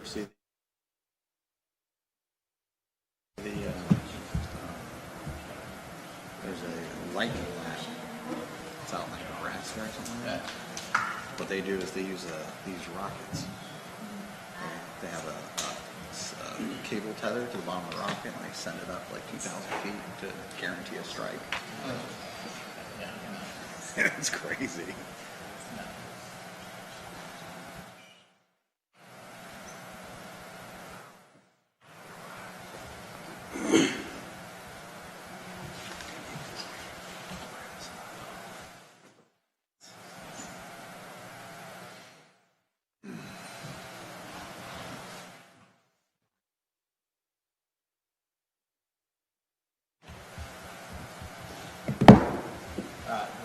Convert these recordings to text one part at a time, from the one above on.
see there's a lightning flash. It's out like Nebraska or something like that. What they do is they use these rockets. They have a cable tether to the bottom of the rocket, and they send it up like 2,000 feet to guarantee a strike. It's crazy.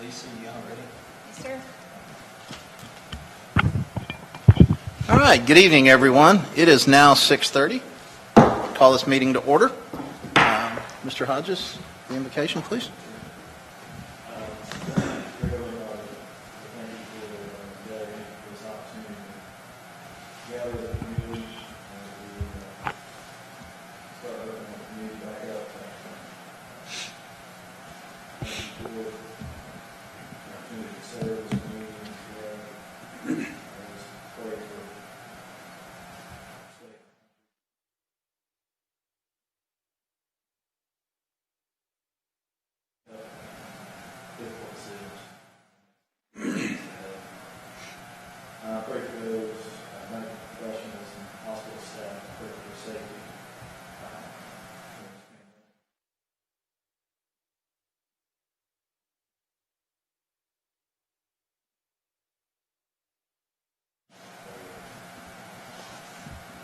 Lisa, you all ready? Yes, sir. All right, good evening, everyone. It is now 6:30. Call this meeting to order. Mr. Hodges, the invocation, please. Pray for those medical professionals and hospital staff. Pray for their safety.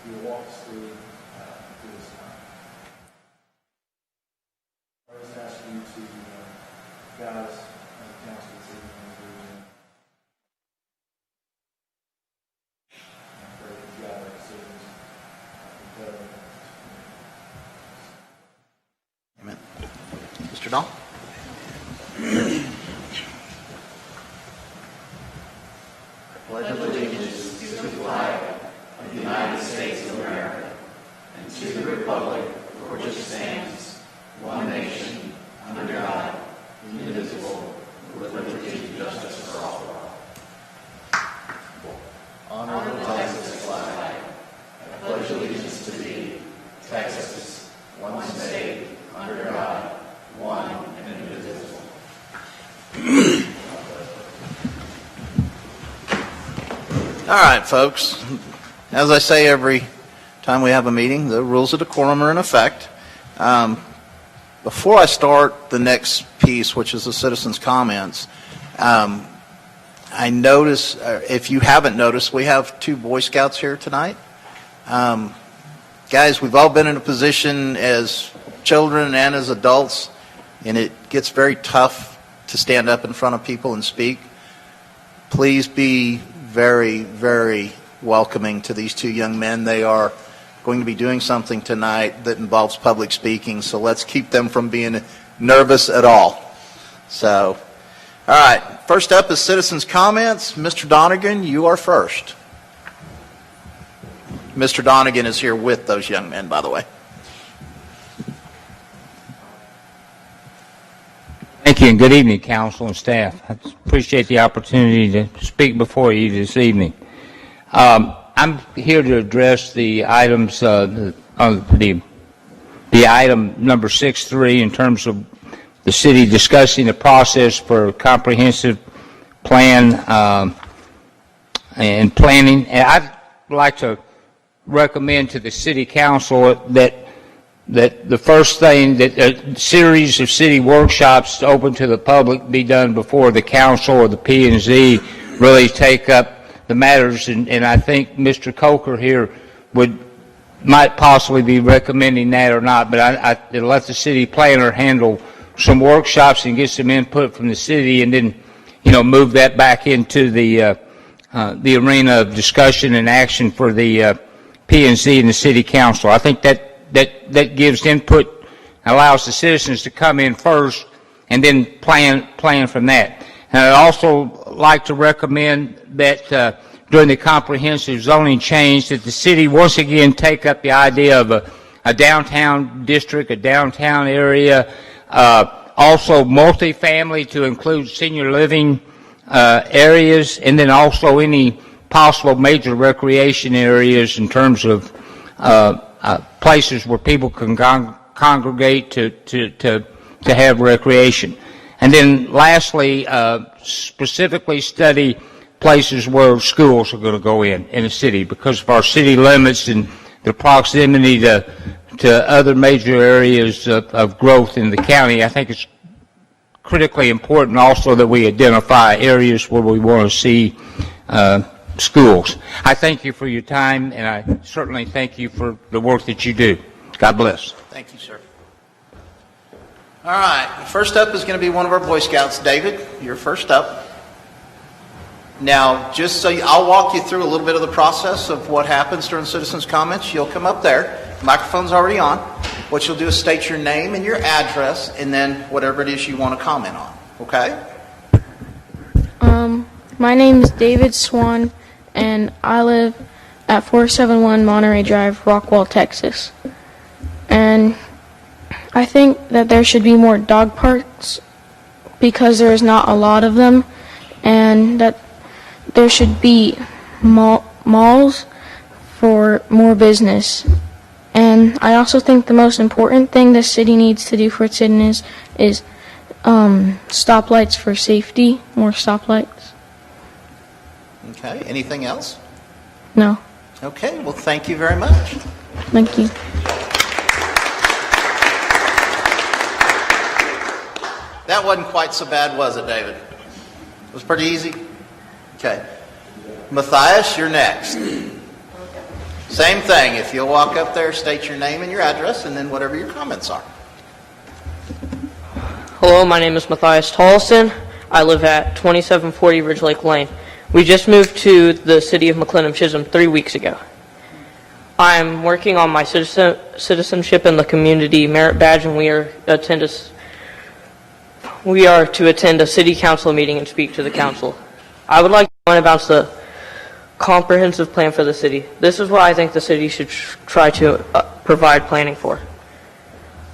You will walk us through this time. I just ask you to guide us as a council this evening as we Amen. Mr. Dahl? Pledge allegiance to the flag of the United States of America and to the republic for which it stands, one nation, under God, indivisible, with liberty and justice for all. Honorable Texas flag, I pledge allegiance to thee, Texas, one state, under God, one and indivisible. All right, folks. As I say every time we have a meeting, the rules of decorum are in effect. Before I start the next piece, which is the citizens' comments, I notice, if you haven't noticed, we have 2 Boy Scouts here tonight. Guys, we've all been in a position as children and as adults, and it gets very tough to stand up in front of people and speak. Please be very, very welcoming to these 2 young men. They are going to be doing something tonight that involves public speaking, so let's keep them from being nervous at all. So, all right, first up is citizens' comments. Mr. Donegan, you are first. Mr. Donegan is here with those young men, by the way. Thank you, and good evening, council and staff. I appreciate the opportunity to speak before you this evening. I'm here to address the items, the item number 6.3 in terms of the city discussing the process for comprehensive plan and planning. And I'd like to recommend to the city council that the first thing, that a series of city workshops open to the public be done before the council or the P&Z really take up the matters, and I think Mr. Coker here might possibly be recommending that or not, but I let the city planner handle some workshops and get some input from the city, and then move that back into the arena of discussion and action for the P&Z and the city council. I think that gives input, allows the citizens to come in first and then plan from that. And I'd also like to recommend that during the comprehensive zoning change that the city once again take up the idea of a downtown district, a downtown area, also multifamily to include senior living areas, and then also any possible major recreation areas in terms of places where people can congregate to have recreation. And then lastly, specifically study places where schools are going to go in the city because of our city limits and the proximity to other major areas of growth in the county. I think it's critically important also that we identify areas where we want to see schools. I thank you for your time, and I certainly thank you for the work that you do. God bless. Thank you, sir. All right, first up is going to be one of our Boy Scouts. David, you're first up. Now, just so I'll walk you through a little bit of the process of what happens during citizens' comments. You'll come up there. The microphone's already on. What you'll do is state your name and your address, and then whatever it is you want to comment on. Okay? My name is David Swan, and I live at 471 Monterey Drive, Rockwall, Texas. And I think that there should be more dog parks because there is not a lot of them, and that there should be malls for more business. And I also think the most important thing the city needs to do for its citizens is stoplights for safety, more stoplights. Okay, anything else? No. Okay, well, thank you very much. Thank you. That wasn't quite so bad, was it, David? It was pretty easy? Okay. Matthias, you're next. Same thing. If you'll walk up there, state your name and your address, and then whatever your comments are. Hello, my name is Matthias Tollison. I live at 2740 Ridge Lake Lane. We just moved to the city of McLendon-Chisholm 3 weeks ago. I'm working on my citizenship in the community merit badge, and we are to attend a city council meeting and speak to the council. I would like to comment about the comprehensive plan for the city. This is what I think the city should try to provide planning for.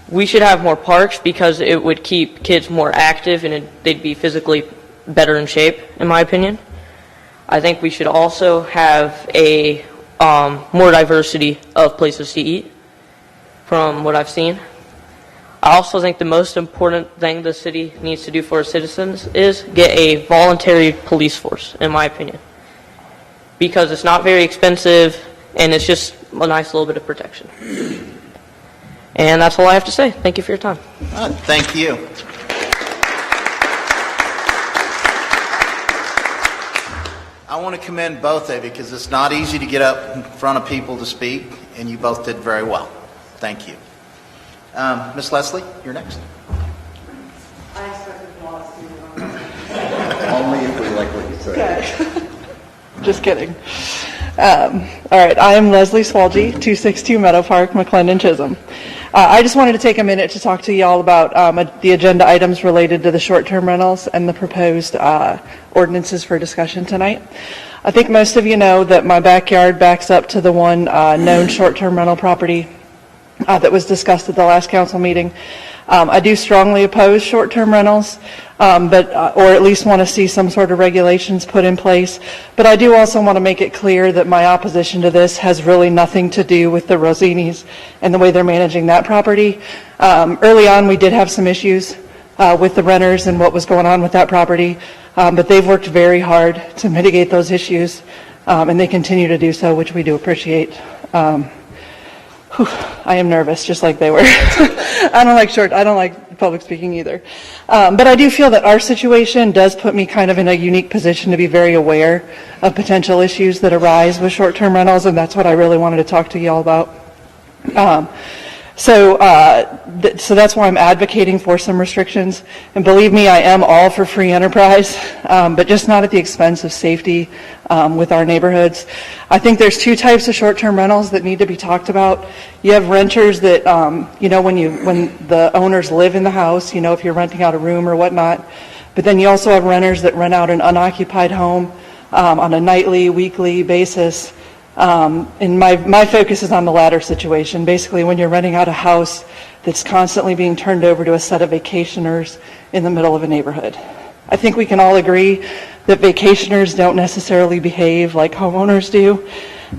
We should have more parks because it would keep kids more active and they'd be physically better in shape, in my opinion. I think we should also have a more diversity of places to eat from what I've seen. I also think the most important thing the city needs to do for its citizens is get a voluntary police force, in my opinion, because it's not very expensive and it's just a nice little bit of protection. And that's all I have to say. Thank you for your time. Thank you. I want to commend both of you because it's not easy to get up in front of people to speak, and you both did very well. Thank you. Miss Leslie, you're next. I expected lots to Only if we like what you say. Okay. Just kidding. All right, I am Leslie Swalge, 262 Meadow Park, McLendon-Chisholm. I just wanted to take a minute to talk to y'all about the agenda items related to the short-term rentals and the proposed ordinances for discussion tonight. I think most of you know that my backyard backs up to the one known short-term rental property that was discussed at the last council meeting. I do strongly oppose short-term rentals, or at least want to see some sort of regulations put in place. But I do also want to make it clear that my opposition to this has really nothing to do with the Rosinis and the way they're managing that property. Early on, we did have some issues with the renters and what was going on with that property, but they've worked very hard to mitigate those issues, and they continue to do so, which we do appreciate. I am nervous, just like they were. I don't like public speaking either. But I do feel that our situation does put me kind of in a unique position to be very aware of potential issues that arise with short-term rentals, and that's what I really wanted to talk to y'all about. So that's why I'm advocating for some restrictions. And believe me, I am all for free enterprise, but just not at the expense of safety with our neighborhoods. I think there's two types of short-term rentals that need to be talked about. You have renters that, when the owners live in the house, if you're renting out a room or whatnot. But then you also have renters that rent out an unoccupied home on a nightly, weekly basis. And my focus is on the latter situation. Basically, when you're renting out a house that's constantly being turned over to a set of vacationers in the middle of a neighborhood. I think we can all agree that vacationers don't necessarily behave like homeowners do.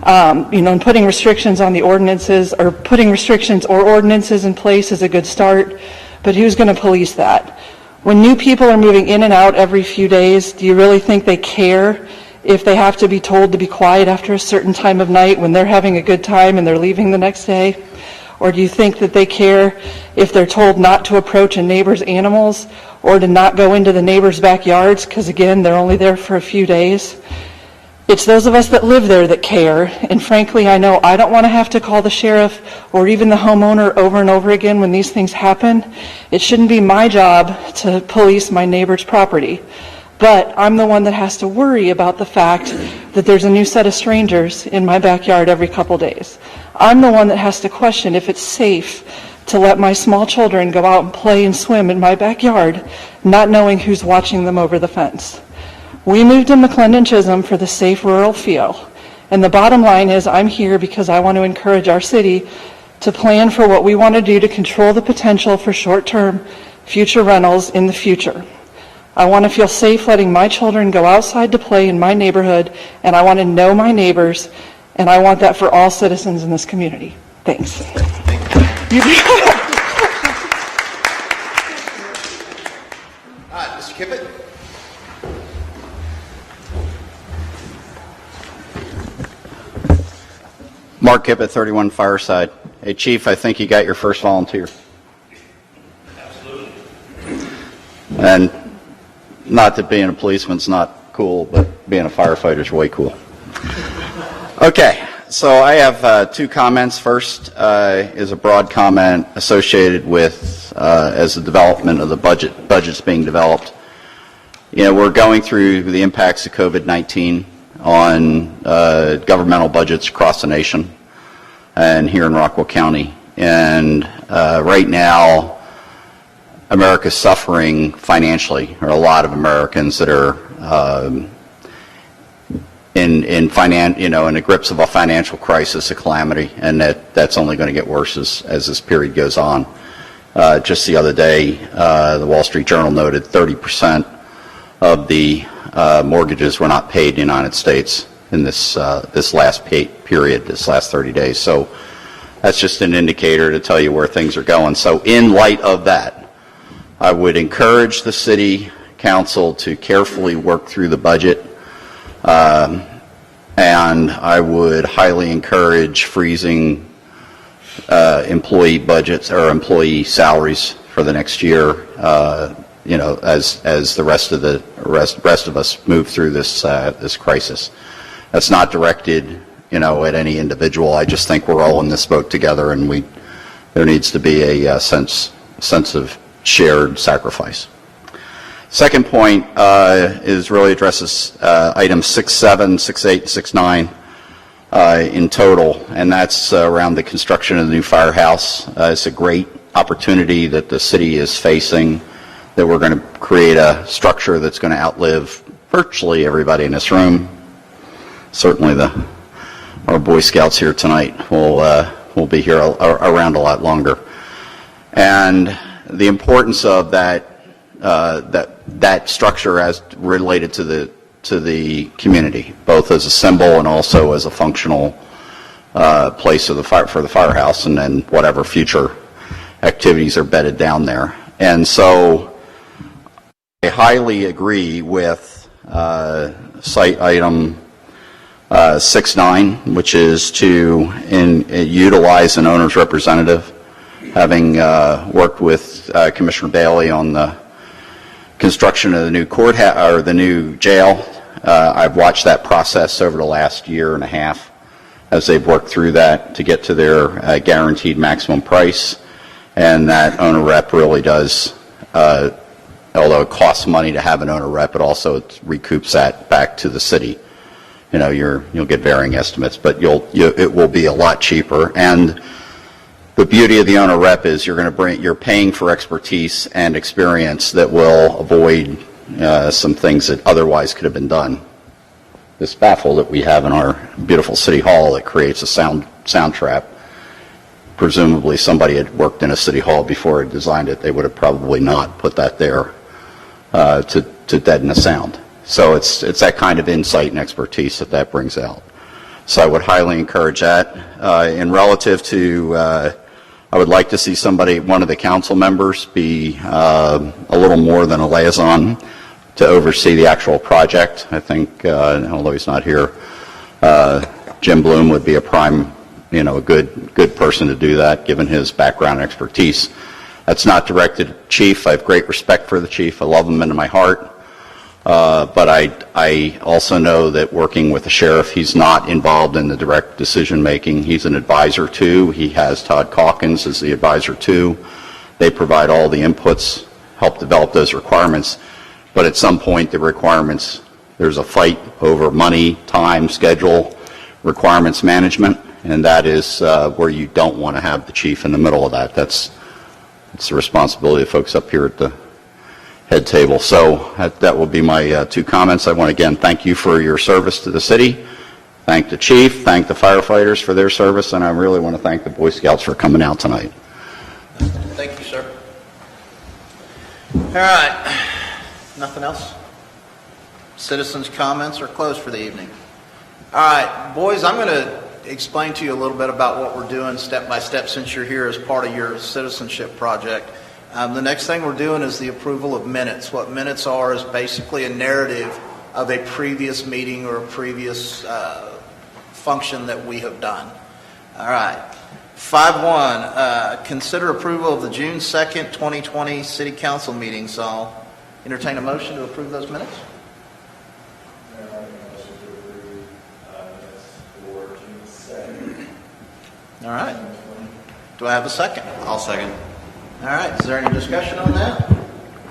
And putting restrictions on the ordinances, or putting restrictions or ordinances in place is a good start, but who's going to police that? When new people are moving in and out every few days, do you really think they care if they have to be told to be quiet after a certain time of night when they're having a good time and they're leaving the next day? Or do you think that they care if they're told not to approach a neighbor's animals or to not go into the neighbor's backyards because, again, they're only there for a few days? It's those of us that live there that care, and frankly, I know I don't want to have to call the sheriff or even the homeowner over and over again when these things happen. It shouldn't be my job to police my neighbor's property. But I'm the one that has to worry about the fact that there's a new set of strangers in my backyard every couple days. I'm the one that has to question if it's safe to let my small children go out and play and swim in my backyard, not knowing who's watching them over the fence. We moved to McLendon-Chisholm for the safe rural feel. And the bottom line is I'm here because I want to encourage our city to plan for what we want to do to control the potential for short-term future rentals in the future. I want to feel safe letting my children go outside to play in my neighborhood, and I want to know my neighbors, and I want that for all citizens in this community. Thanks. Mr. Kippett? Mark Kippett, 31 Fireside. Hey, Chief, I think you got your first volunteer. Absolutely. And not that being a policeman's not cool, but being a firefighter's way cool. Okay, so I have two comments. First is a broad comment associated with as the development of the budget's being developed. You know, we're going through the impacts of COVID-19 on governmental budgets across the nation and here in Rockwell County. And right now, America's suffering financially. There are a lot of Americans that are in the grips of a financial crisis, a calamity, and that's only going to get worse as this period goes on. Just the other day, the Wall Street Journal noted 30% of the mortgages were not paid in the United States in this last period, this last 30 days. So that's just an indicator to tell you where things are going. So in light of that, I would encourage the City Council to carefully work through the budget, and I would highly encourage freezing employee budgets or employee salaries for the next year. As the rest of us move through this crisis. That's not directed, at any individual. I just think we're all in this boat together, and there needs to be a sense of shared sacrifice. Second point is really addresses items 6.7, 6.8, 6.9 in total, and that's around the construction of the new firehouse. It's a great opportunity that the city is facing, that we're going to create a structure that's going to outlive virtually everybody in this room. Certainly our Boy Scouts here tonight will be here around a lot longer. And the importance of that structure as related to the community, both as a symbol and also as a functional place for the firehouse, and then whatever future activities are bedded down there. And so I highly agree with site item 6.9, which is to utilize an owner's representative. Having worked with Commissioner Bailey on the construction of the new courthouse or the new jail, I've watched that process over the last year and a half as they've worked through that to get to their guaranteed maximum price. And that owner rep really does, although it costs money to have an owner rep, it also recoups that back to the city. You'll get varying estimates, but it will be a lot cheaper. And the beauty of the owner rep is you're paying for expertise and experience that will avoid some things that otherwise could have been done. this baffle that we have in our beautiful city hall that creates a sound trap. Presumably somebody had worked in a city hall before it designed it. They would have probably not put that there to deaden the sound. So it's that kind of insight and expertise that brings out. So I would highly encourage that. And relative to, I would like to see one of the council members be a little more than a liaison to oversee the actual project. I think, although he's not here, Jim Bloom would be a prime, a good person to do that, given his background and expertise. That's not directed at Chief. I have great respect for the Chief. I love him into my heart. But I also know that working with the sheriff, he's not involved in the direct decision-making. He's an advisor too. He has Todd Calkins as the advisor too. They provide all the inputs, help develop those requirements. But at some point, the requirements, there's a fight over money, time, schedule, requirements management, and that is where you don't want to have the chief in the middle of that. It's the responsibility of folks up here at the head table. So that will be my 2 comments. I want to again thank you for your service to the city. Thank the chief, thank the firefighters for their service, and I really want to thank the Boy Scouts for coming out tonight. Thank you, sir. All right. Nothing else? Citizens' comments are closed for the evening. All right, boys, I'm going to explain to you a little bit about what we're doing step by step since you're here as part of your citizenship project. The next thing we're doing is the approval of minutes. What minutes are is basically a narrative of a previous meeting or a previous function that we have done. All right. 5.1, consider approval of the June 2nd, 2020 City Council meeting. So I'll entertain a motion to approve those minutes. All right. Do I have a second? I'll second. All right. Is there any discussion on that?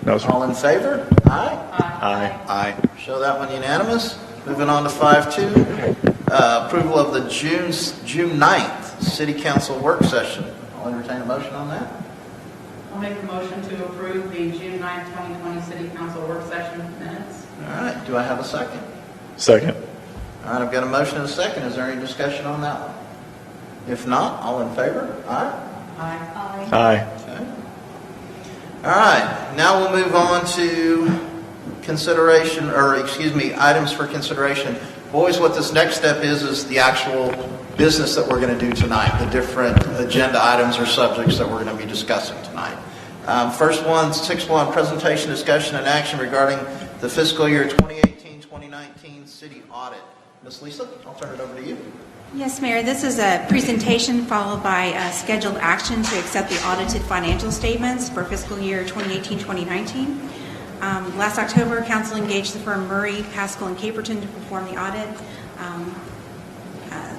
No, sir. All in favor? Aye. Aye. Aye. Show that one unanimous. Moving on to 5.2, approval of the June 9th City Council work session. I'll entertain a motion on that. I'll make a motion to approve the June 9th, 2020 City Council work session minutes. All right. Do I have a second? Second. All right. I've got a motion and a second. Is there any discussion on that one? If not, all in favor? Aye. Aye. Aye. Okay. All right. Now we'll move on to consideration, or excuse me, items for consideration. Boys, what this next step is the actual business that we're going to do tonight, the different agenda items or subjects that we're going to be discussing tonight. First one, 6.1, presentation, discussion, and action regarding the fiscal year 2018-2019 City Audit. Ms. Lisa, I'll turn it over to you. Yes, Mayor. This is a presentation followed by a scheduled action to accept the audited financial statements for fiscal year 2018-2019. Last October, Council engaged the firm Murray, Pascal, and Caperton to perform the audit.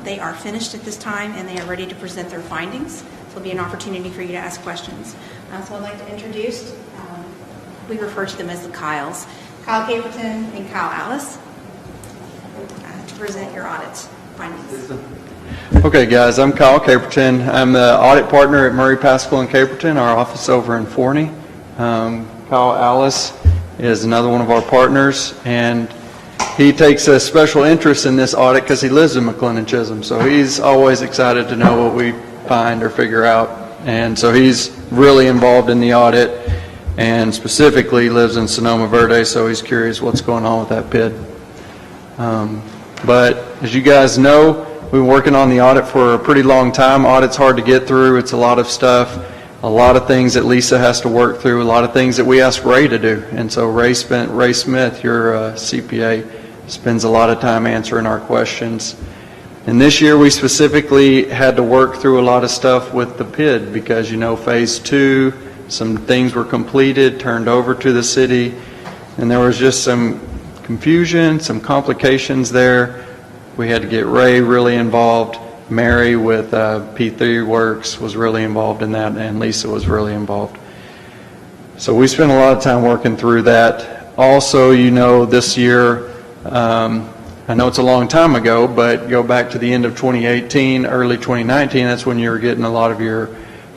They are finished at this time, and they are ready to present their findings. So there'll be an opportunity for you to ask questions. So I'd like to introduce, we refer to them as the Kyles, Kyle Caperton and Kyle Alice, to present your audit findings. Okay, guys, I'm Kyle Caperton. I'm the audit partner at Murray, Pascal, and Caperton, our office over in Forney. Kyle Alice is another one of our partners, and he takes a special interest in this audit because he lives in McLendon-Chisholm, so he's always excited to know what we find or figure out, and so he's really involved in the audit, and specifically lives in Sonoma Verde, so he's curious what's going on with that PID. But as you guys know, we've been working on the audit for a pretty long time. Audit's hard to get through. It's a lot of stuff, a lot of things that Lisa has to work through, a lot of things that we ask Ray to do. And so Ray Smith, your CPA, spends a lot of time answering our questions. And this year we specifically had to work through a lot of stuff with the PID because, phase 2, some things were completed, turned over to the city, and there was just some confusion, some complications there. We had to get Ray really involved. Mary with P3 Works was really involved in that, and Lisa was really involved. So we spent a lot of time working through that. Also, this year, I know it's a long time ago, but go back to the end of 2018, early 2019, that's when you were getting a lot of your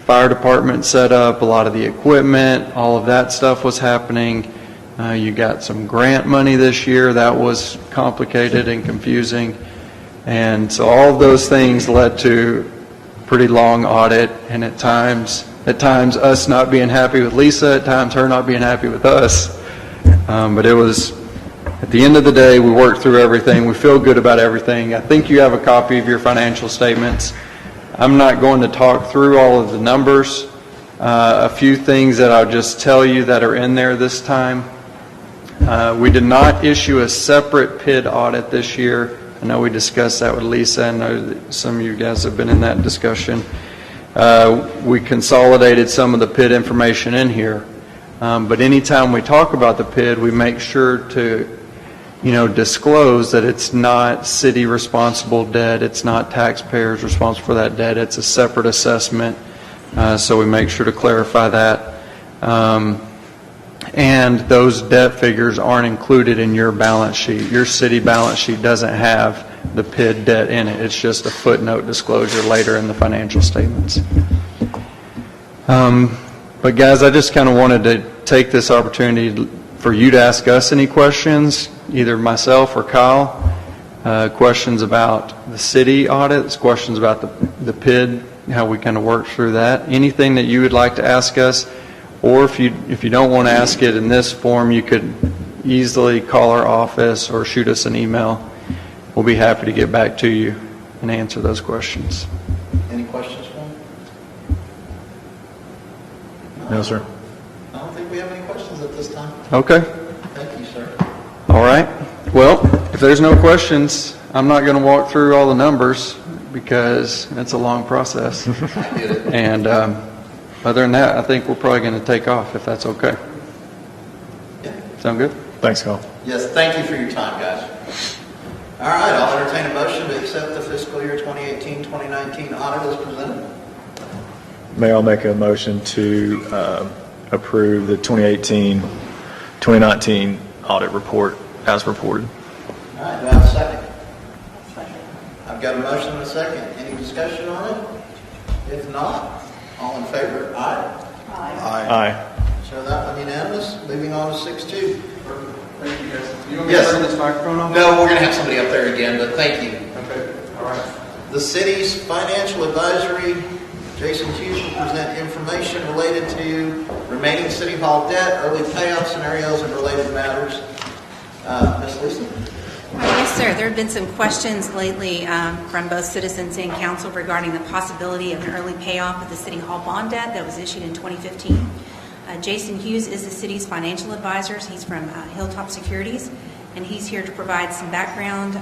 fire department set up, a lot of the equipment, all of that stuff was happening. You got some grant money this year. That was complicated and confusing. And so all of those things led to a pretty long audit, and at times us not being happy with Lisa, at times her not being happy with us. But it was, at the end of the day, we worked through everything. We feel good about everything. I think you have a copy of your financial statements. I'm not going to talk through all of the numbers. A few things that I'll just tell you that are in there this time. We did not issue a separate PID audit this year. I know we discussed that with Lisa. I know that some of you guys have been in that discussion. We consolidated some of the PID information in here. But anytime we talk about the PID, we make sure to disclose that it's not city responsible debt, it's not taxpayers responsible for that debt, it's a separate assessment, so we make sure to clarify that. And those debt figures aren't included in your balance sheet. Your city balance sheet doesn't have the PID debt in it. It's just a footnote disclosure later in the financial statements. But guys, I just kind of wanted to take this opportunity for you to ask us any questions, either myself or Kyle, questions about the city audits, questions about the PID, how we kind of worked through that. Anything that you would like to ask us, or if you don't want to ask it in this form, you could easily call our office or shoot us an email. We'll be happy to get back to you and answer those questions. Any questions for him? No, sir. I don't think we have any questions at this time. Okay. Thank you, sir. All right. Well, if there's no questions, I'm not going to walk through all the numbers because it's a long process. I get it. And other than that, I think we're probably going to take off if that's okay. Yeah. Sound good? Thanks, Kyle. Yes, thank you for your time, guys. All right, I'll entertain a motion to accept the fiscal year 2018-2019 audit as presented. Mayor, I'll make a motion to approve the 2018-2019 audit report as reported. All right, do I have a second? I've got a motion and a second. Any discussion on it? If not, all in favor? Aye. Aye. So that one unanimous. Moving on to 6.2. Thank you, guys. You want me to turn this microphone on? No, we're going to have somebody up there again, but thank you. Okay. All right. The city's financial advisory, Jason Hughes, will present information related to remaining city hall debt, early payoff scenarios, and related matters. Ms. Lisa? Yes, sir. There have been some questions lately from both citizens and council regarding the possibility of an early payoff of the City Hall bond debt that was issued in 2015. Jason Hughes is the city's financial advisor. He's from Hilltop Securities, and he's here to provide some background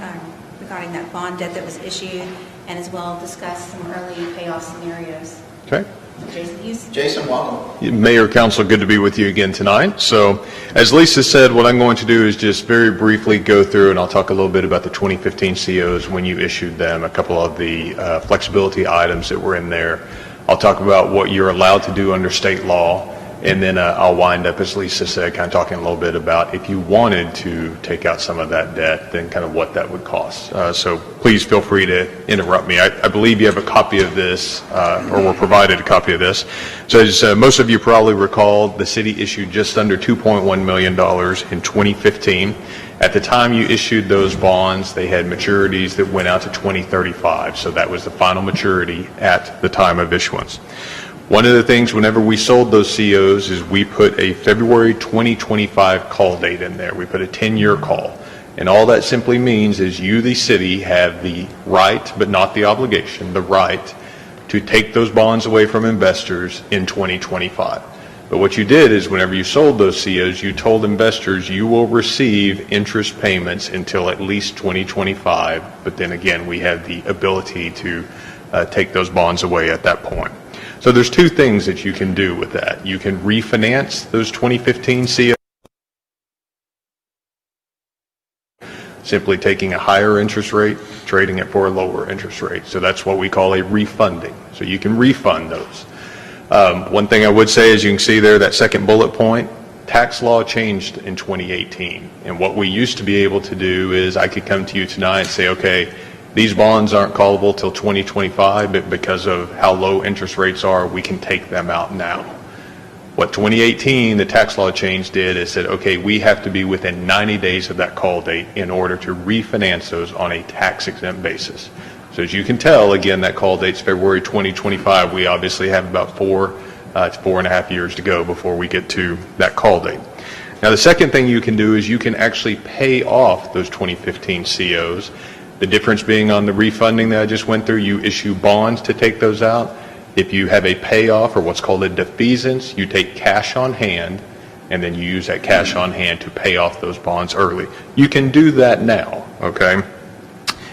regarding that bond debt that was issued, and as well discuss some early payoff scenarios. Okay. Jason Hughes. Jason, welcome. Mayor, Council, good to be with you again tonight. So, as Lisa said, what I'm going to do is just very briefly go through, and I'll talk a little bit about the 2015 COs when you issued them, a couple of the flexibility items that were in there. I'll talk about what you're allowed to do under state law, and then I'll wind up, as Lisa said, kind of talking a little bit about if you wanted to take out some of that debt, then kind of what that would cost. So please feel free to interrupt me. I believe you have a copy of this, or were provided a copy of this. So as most of you probably recall, the city issued just under $2.1 million in 2015. At the time you issued those bonds, they had maturities that went out to 2035. So that was the final maturity at the time of issuance. One of the things whenever we sold those COs is we put a February 2025 call date in there. We put a 10-year call. And all that simply means is you, the city, have the right, but not the obligation, the right to take those bonds away from investors in 2025. But what you did is whenever you sold those COs, you told investors you will receive interest payments until at least 2025. But then again, we have the ability to take those bonds away at that point. So there's two things that you can do with that. You can refinance those 2015 COs, simply taking a higher interest rate, trading it for a lower interest rate. So that's what we call a refunding. So you can refund those. One thing I would say, as you can see there, that second bullet point, tax law changed in 2018. And what we used to be able to do is I could come to you tonight and say, okay, these bonds aren't callable till 2025, but because of how low interest rates are, we can take them out now. What 2018, the tax law change did is said, okay, we have to be within 90 days of that call date in order to refinance those on a tax-exempt basis. So as you can tell, again, that call date's February 2025. We obviously have about 4 to 4.5 years to go before we get to that call date. Now, the second thing you can do is you can actually pay off those 2015 COs. The difference being on the refunding that I just went through, you issue bonds to take those out. If you have a payoff or what's called a defeasance, you take cash on hand, and then you use that cash on hand to pay off those bonds early. You can do that now, okay?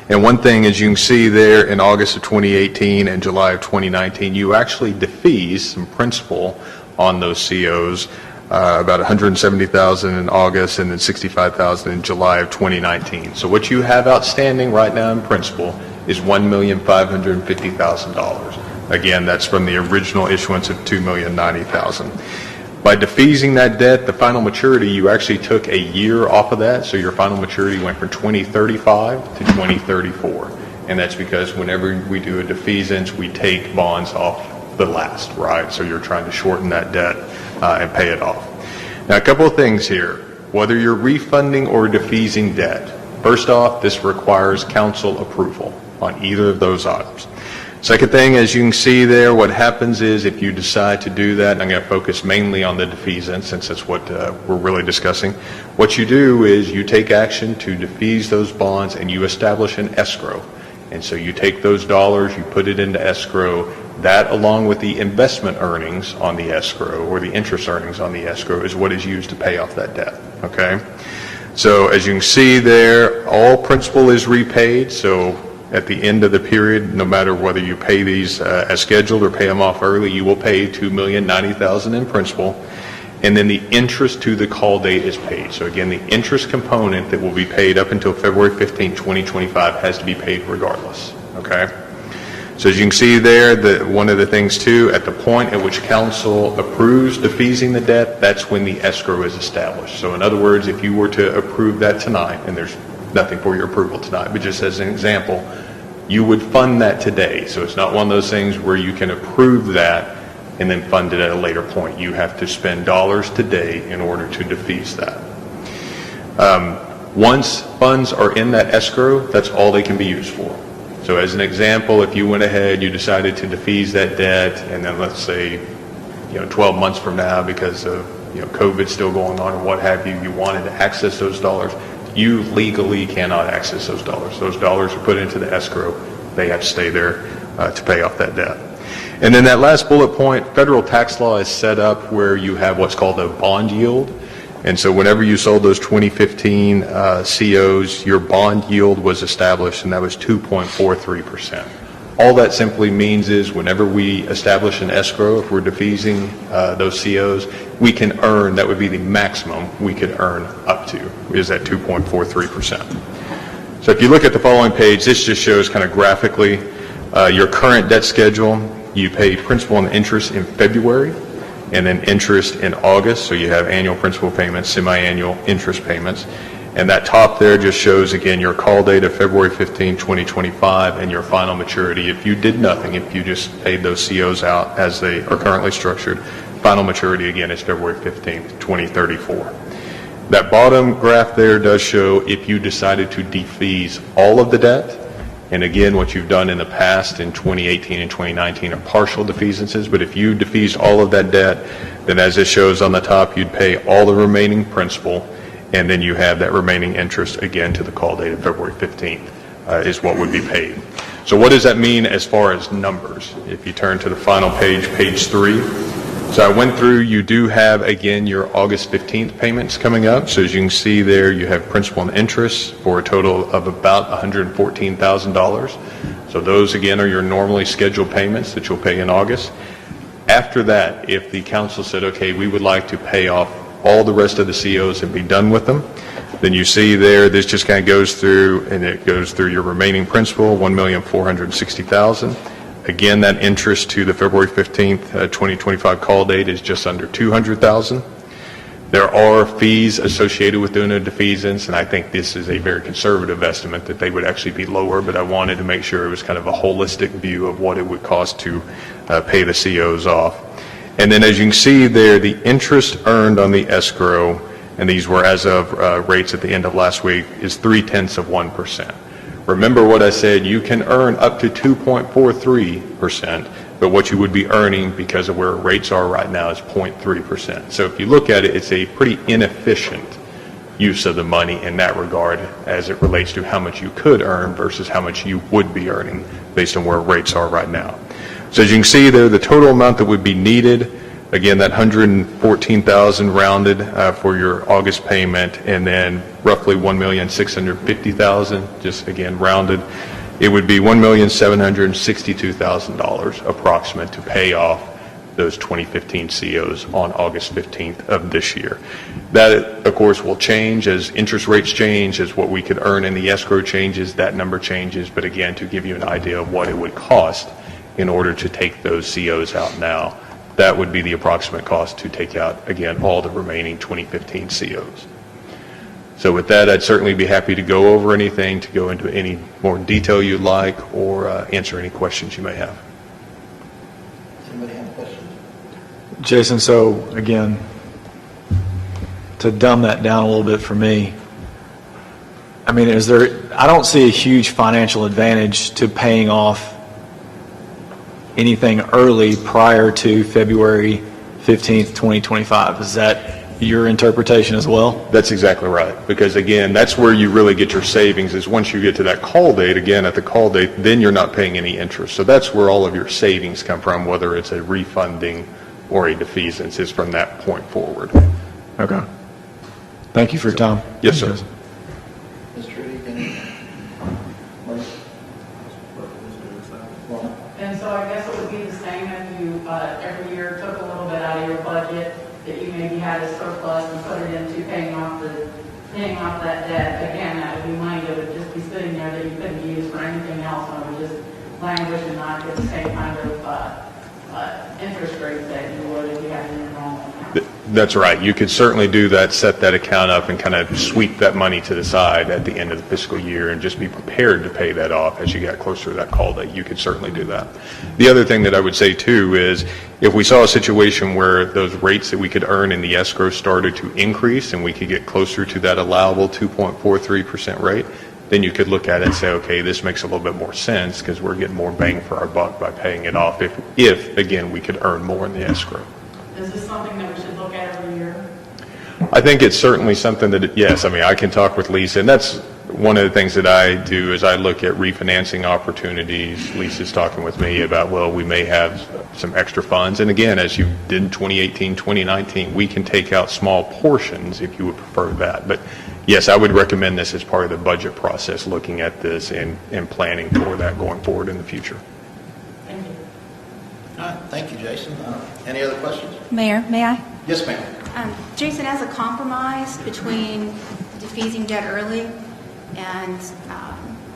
And one thing, as you can see there, in August of 2018 and July of 2019, you actually defease some principal on those COs, about $170,000 in August and then $65,000 in July of 2019. So what you have outstanding right now in principal is $1,550,000. Again, that's from the original issuance of $2,090,000. By defeasing that debt, the final maturity, you actually took a year off of that, so your final maturity went from 2035 to 2034. And that's because whenever we do a defeasance, we take bonds off the last, right? So you're trying to shorten that debt and pay it off. Now, a couple of things here. Whether you're refunding or defeasing debt, first off, this requires council approval on either of those items. Second thing, as you can see there, what happens is if you decide to do that, and I'm going to focus mainly on the defeasance since that's what we're really discussing, what you do is you take action to defease those bonds and you establish an escrow. And so you take those dollars, you put it into escrow. That, along with the investment earnings on the escrow or the interest earnings on the escrow, is what is used to pay off that debt, okay? So as you can see there, all principal is repaid. So at the end of the period, no matter whether you pay these as scheduled or pay them off early, you will pay $2,090,000 in principal, and then the interest to the call date is paid. So again, the interest component that will be paid up until February 15, 2025 has to be paid regardless, okay? So as you can see there, one of the things too, at the point at which council approves defeasing the debt, that's when the escrow is established. So in other words, if you were to approve that tonight, and there's nothing for your approval tonight, but just as an example, you would fund that today. So it's not one of those things where you can approve that and then fund it at a later point. You have to spend dollars today in order to defease that. Once funds are in that escrow, that's all they can be used for. So as an example, if you went ahead, you decided to defease that debt, and then let's say, 12 months from now, because of COVID still going on or what have you, you wanted to access those dollars, you legally cannot access those dollars. Those dollars are put into the escrow. They have to stay there to pay off that debt. And then that last bullet point, federal tax law is set up where you have what's called a bond yield. And so whenever you sold those 2015 COs, your bond yield was established, and that was 2.43%. All that simply means is whenever we establish an escrow, if we're defeasing those COs, we can earn, that would be the maximum we could earn up to, is at 2.43%. So if you look at the following page, this just shows kind of graphically your current debt schedule. You pay principal and interest in February, and then interest in August. So you have annual principal payments, semi-annual interest payments. And that top there just shows, again, your call date of February 15, 2025, and your final maturity. If you did nothing, if you just paid those COs out as they are currently structured, final maturity, again, is February 15, 2034. That bottom graph there does show if you decided to defease all of the debt. And again, what you've done in the past in 2018 and 2019 are partial defeasances. But if you defeased all of that debt, then as it shows on the top, you'd pay all the remaining principal, and then you have that remaining interest again to the call date of February 15th is what would be paid. So what does that mean as far as numbers? If you turn to the final page, page 3. So I went through, you do have, again, your August 15th payments coming up. So as you can see there, you have principal and interest for a total of about $114,000. So those, again, are your normally scheduled payments that you'll pay in August. After that, if the council said, okay, we would like to pay off all the rest of the COs and be done with them, then you see there, this just kind of goes through, and it goes through your remaining principal, $1,460,000. Again, that interest to the February 15th, 2025 call date is just under $200,000. There are fees associated with doing a defeasance, and I think this is a very conservative estimate that they would actually be lower, but I wanted to make sure it was kind of a holistic view of what it would cost to pay the COs off. And then as you can see there, the interest earned on the escrow, and these were as of rates at the end of last week, is 0.3%. Remember what I said, you can earn up to 2.43%, but what you would be earning because of where rates are right now is 0.3%. So if you look at it, it's a pretty inefficient use of the money in that regard as it relates to how much you could earn versus how much you would be earning based on where rates are right now. So as you can see there, the total amount that would be needed, again, that $114,000 rounded for your August payment, and then roughly $1,650,000, just again rounded, it would be $1,762,000 approximate to pay off those 2015 COs on August 15th of this year. That, of course, will change as interest rates change, as what we could earn in the escrow changes, that number changes. But again, to give you an idea of what it would cost in order to take those COs out now, that would be the approximate cost to take out, again, all the remaining 2015 COs. So with that, I'd certainly be happy to go over anything, to go into any more detail you'd like, or answer any questions you may have. Anybody have questions? Jason, so again, to dumb that down a little bit for me, I mean, I don't see a huge financial advantage to paying off anything early prior to February 15th, 2025. Is that your interpretation as well? That's exactly right, because again, that's where you really get your savings, is once you get to that call date. Again, at the call date, then you're not paying any interest. So that's where all of your savings come from, whether it's a refunding or a defeasance, is from that point forward. Okay. Thank you for your time. Yes, sir. Ms. Trudy, any? And so I guess it would be the same if you every year took a little bit out of your budget that you maybe had a surplus and put it into paying off that debt. Again, that would be money that would just be sitting there that you couldn't use for anything else, and it would just languish and not get the same kind of interest rate that you would if you had an normal account. That's right. You could certainly do that, set that account up, and kind of sweep that money to the side at the end of the fiscal year and just be prepared to pay that off as you got closer to that call date. You could certainly do that. The other thing that I would say, too, is if we saw a situation where those rates that we could earn in the escrow started to increase and we could get closer to that allowable 2.43% rate, then you could look at it and say, okay, this makes a little bit more sense because we're getting more bang for our buck by paying it off if again, we could earn more in the escrow. Is this something that we should look at every year? I think it's certainly something that, yes, I mean, I can talk with Lisa, and that's one of the things that I do is I look at refinancing opportunities. Lisa's talking with me about, well, we may have some extra funds. And again, as you did in 2018, 2019, we can take out small portions if you would prefer that. But yes, I would recommend this as part of the budget process, looking at this and planning for that going forward in the future. Thank you. All right, thank you, Jason. Any other questions? Mayor, may I? Yes, ma'am. Jason, as a compromise between defeasing debt early and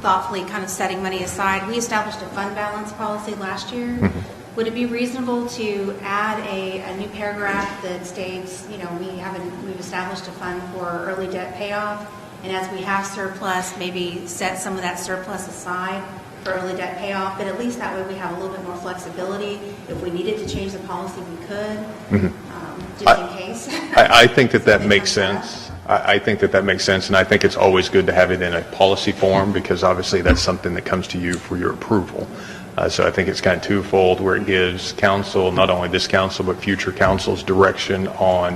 thoughtfully kind of setting money aside, we established a fund balance policy last year. Mm-hmm. Would it be reasonable to add a new paragraph that states, you know, we've established a fund for early debt payoff, and as we have surplus, maybe set some of that surplus aside for early debt payoff, but at least that way we have a little bit more flexibility. If we needed to change the policy, we could, just in case. I think that makes sense. I think that makes sense, and I think it's always good to have it in a policy form because obviously that's something that comes to you for your approval. So I think it's kind of twofold where it gives council, not only this council, but future councils direction on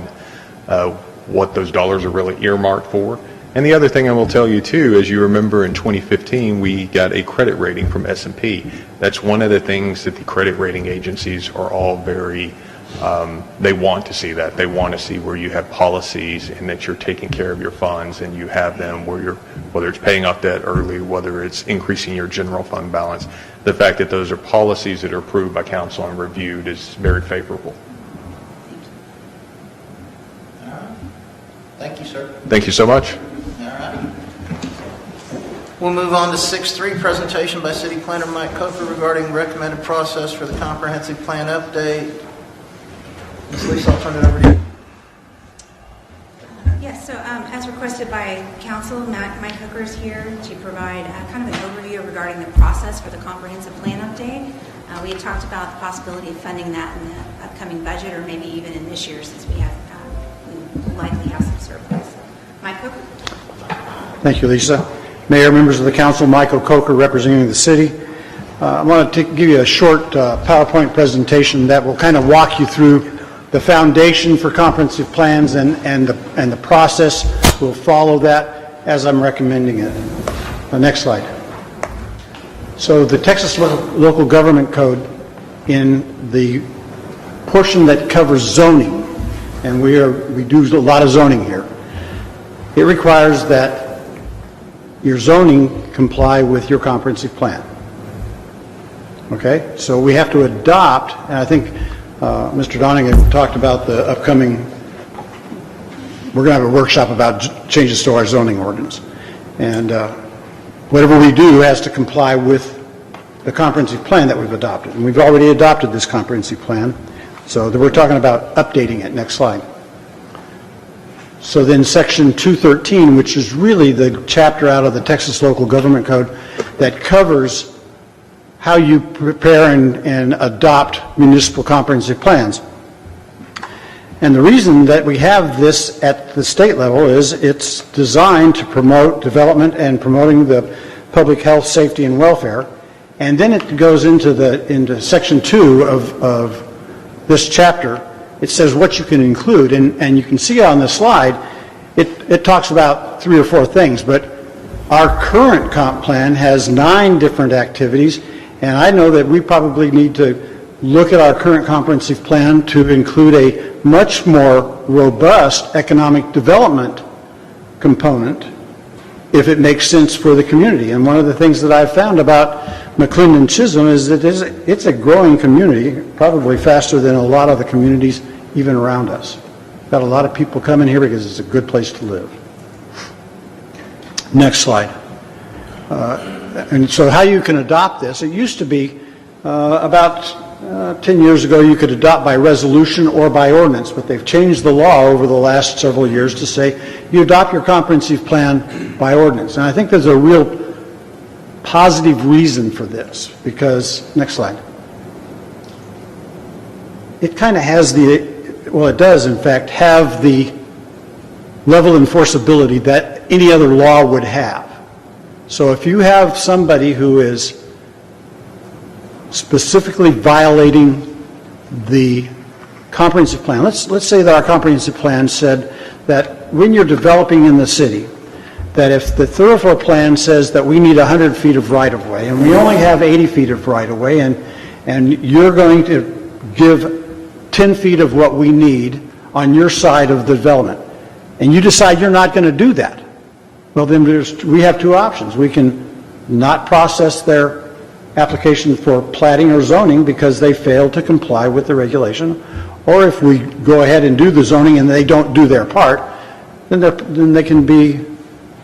what those dollars are really earmarked for. And the other thing I will tell you too, as you remember in 2015, we got a credit rating from S&P. That's one of the things that the credit rating agencies are all very, they want to see that. They want to see where you have policies and that you're taking care of your funds and you have them where you're, whether it's paying off debt early, whether it's increasing your general fund balance. The fact that those are policies that are approved by council and reviewed is very favorable. All right. Thank you, sir. Thank you so much. All right. We'll move on to 6.3, presentation by City Planner Mike Coker regarding recommended process for the comprehensive plan update. Ms. Lisa, I'll turn it over to you. Yes, so as requested by council, Mike Hooker is here to provide kind of an overview regarding the process for the comprehensive plan update. We had talked about the possibility of funding that in the upcoming budget, or maybe even in this year, since we will likely have some surplus. Mike Coker? Thank you, Lisa. Mayor, members of the council, Michael Coker representing the city. I want to give you a short PowerPoint presentation that will kind of walk you through the foundation for comprehensive plans and the process. We'll follow that as I'm recommending it. Next slide. So the Texas Local Government Code, in the portion that covers zoning, and we do a lot of zoning here, it requires that your zoning comply with your comprehensive plan. Okay, so we have to adopt, and I think Mr. Donegan talked about the upcoming, we're going to have a workshop about changes to our zoning ordinance. And whatever we do has to comply with the comprehensive plan that we've adopted. And we've already adopted this comprehensive plan, so we're talking about updating it. Next slide. So then Section 213, which is really the chapter out of the Texas Local Government Code that covers how you prepare and adopt municipal comprehensive plans. And the reason that we have this at the state level is it's designed to promote development and promoting the public health, safety, and welfare. And then it goes into Section 2 of this chapter. It says what you can include, and you can see on the slide, it talks about 3 or 4 things, but our current comp plan has 9 different activities, and I know that we probably need to look at our current comprehensive plan to include a much more robust economic development component if it makes sense for the community. And one of the things that I've found about McLendon-Chisholm is that it's a growing community, probably faster than a lot of the communities even around us. Got a lot of people coming here because it's a good place to live. Next slide. And so how you can adopt this, it used to be about 10 years ago you could adopt by resolution or by ordinance, but they've changed the law over the last several years to say you adopt your comprehensive plan by ordinance. And I think there's a real positive reason for this because, next slide, it kind of has it does in fact have the level of enforceability that any other law would have. So if you have somebody who is specifically violating the comprehensive plan, let's say that our comprehensive plan said that when you're developing in the city, that if the thoroughfare plan says that we need 100 feet of right-of-way and we only have 80 feet of right-of-way and you're going to give 10 feet of what we need on your side of the development, and you decide you're not going to do that, well then we have 2 options. We can not process their application for platting or zoning because they failed to comply with the regulation, or if we go ahead and do the zoning and they don't do their part, then they can be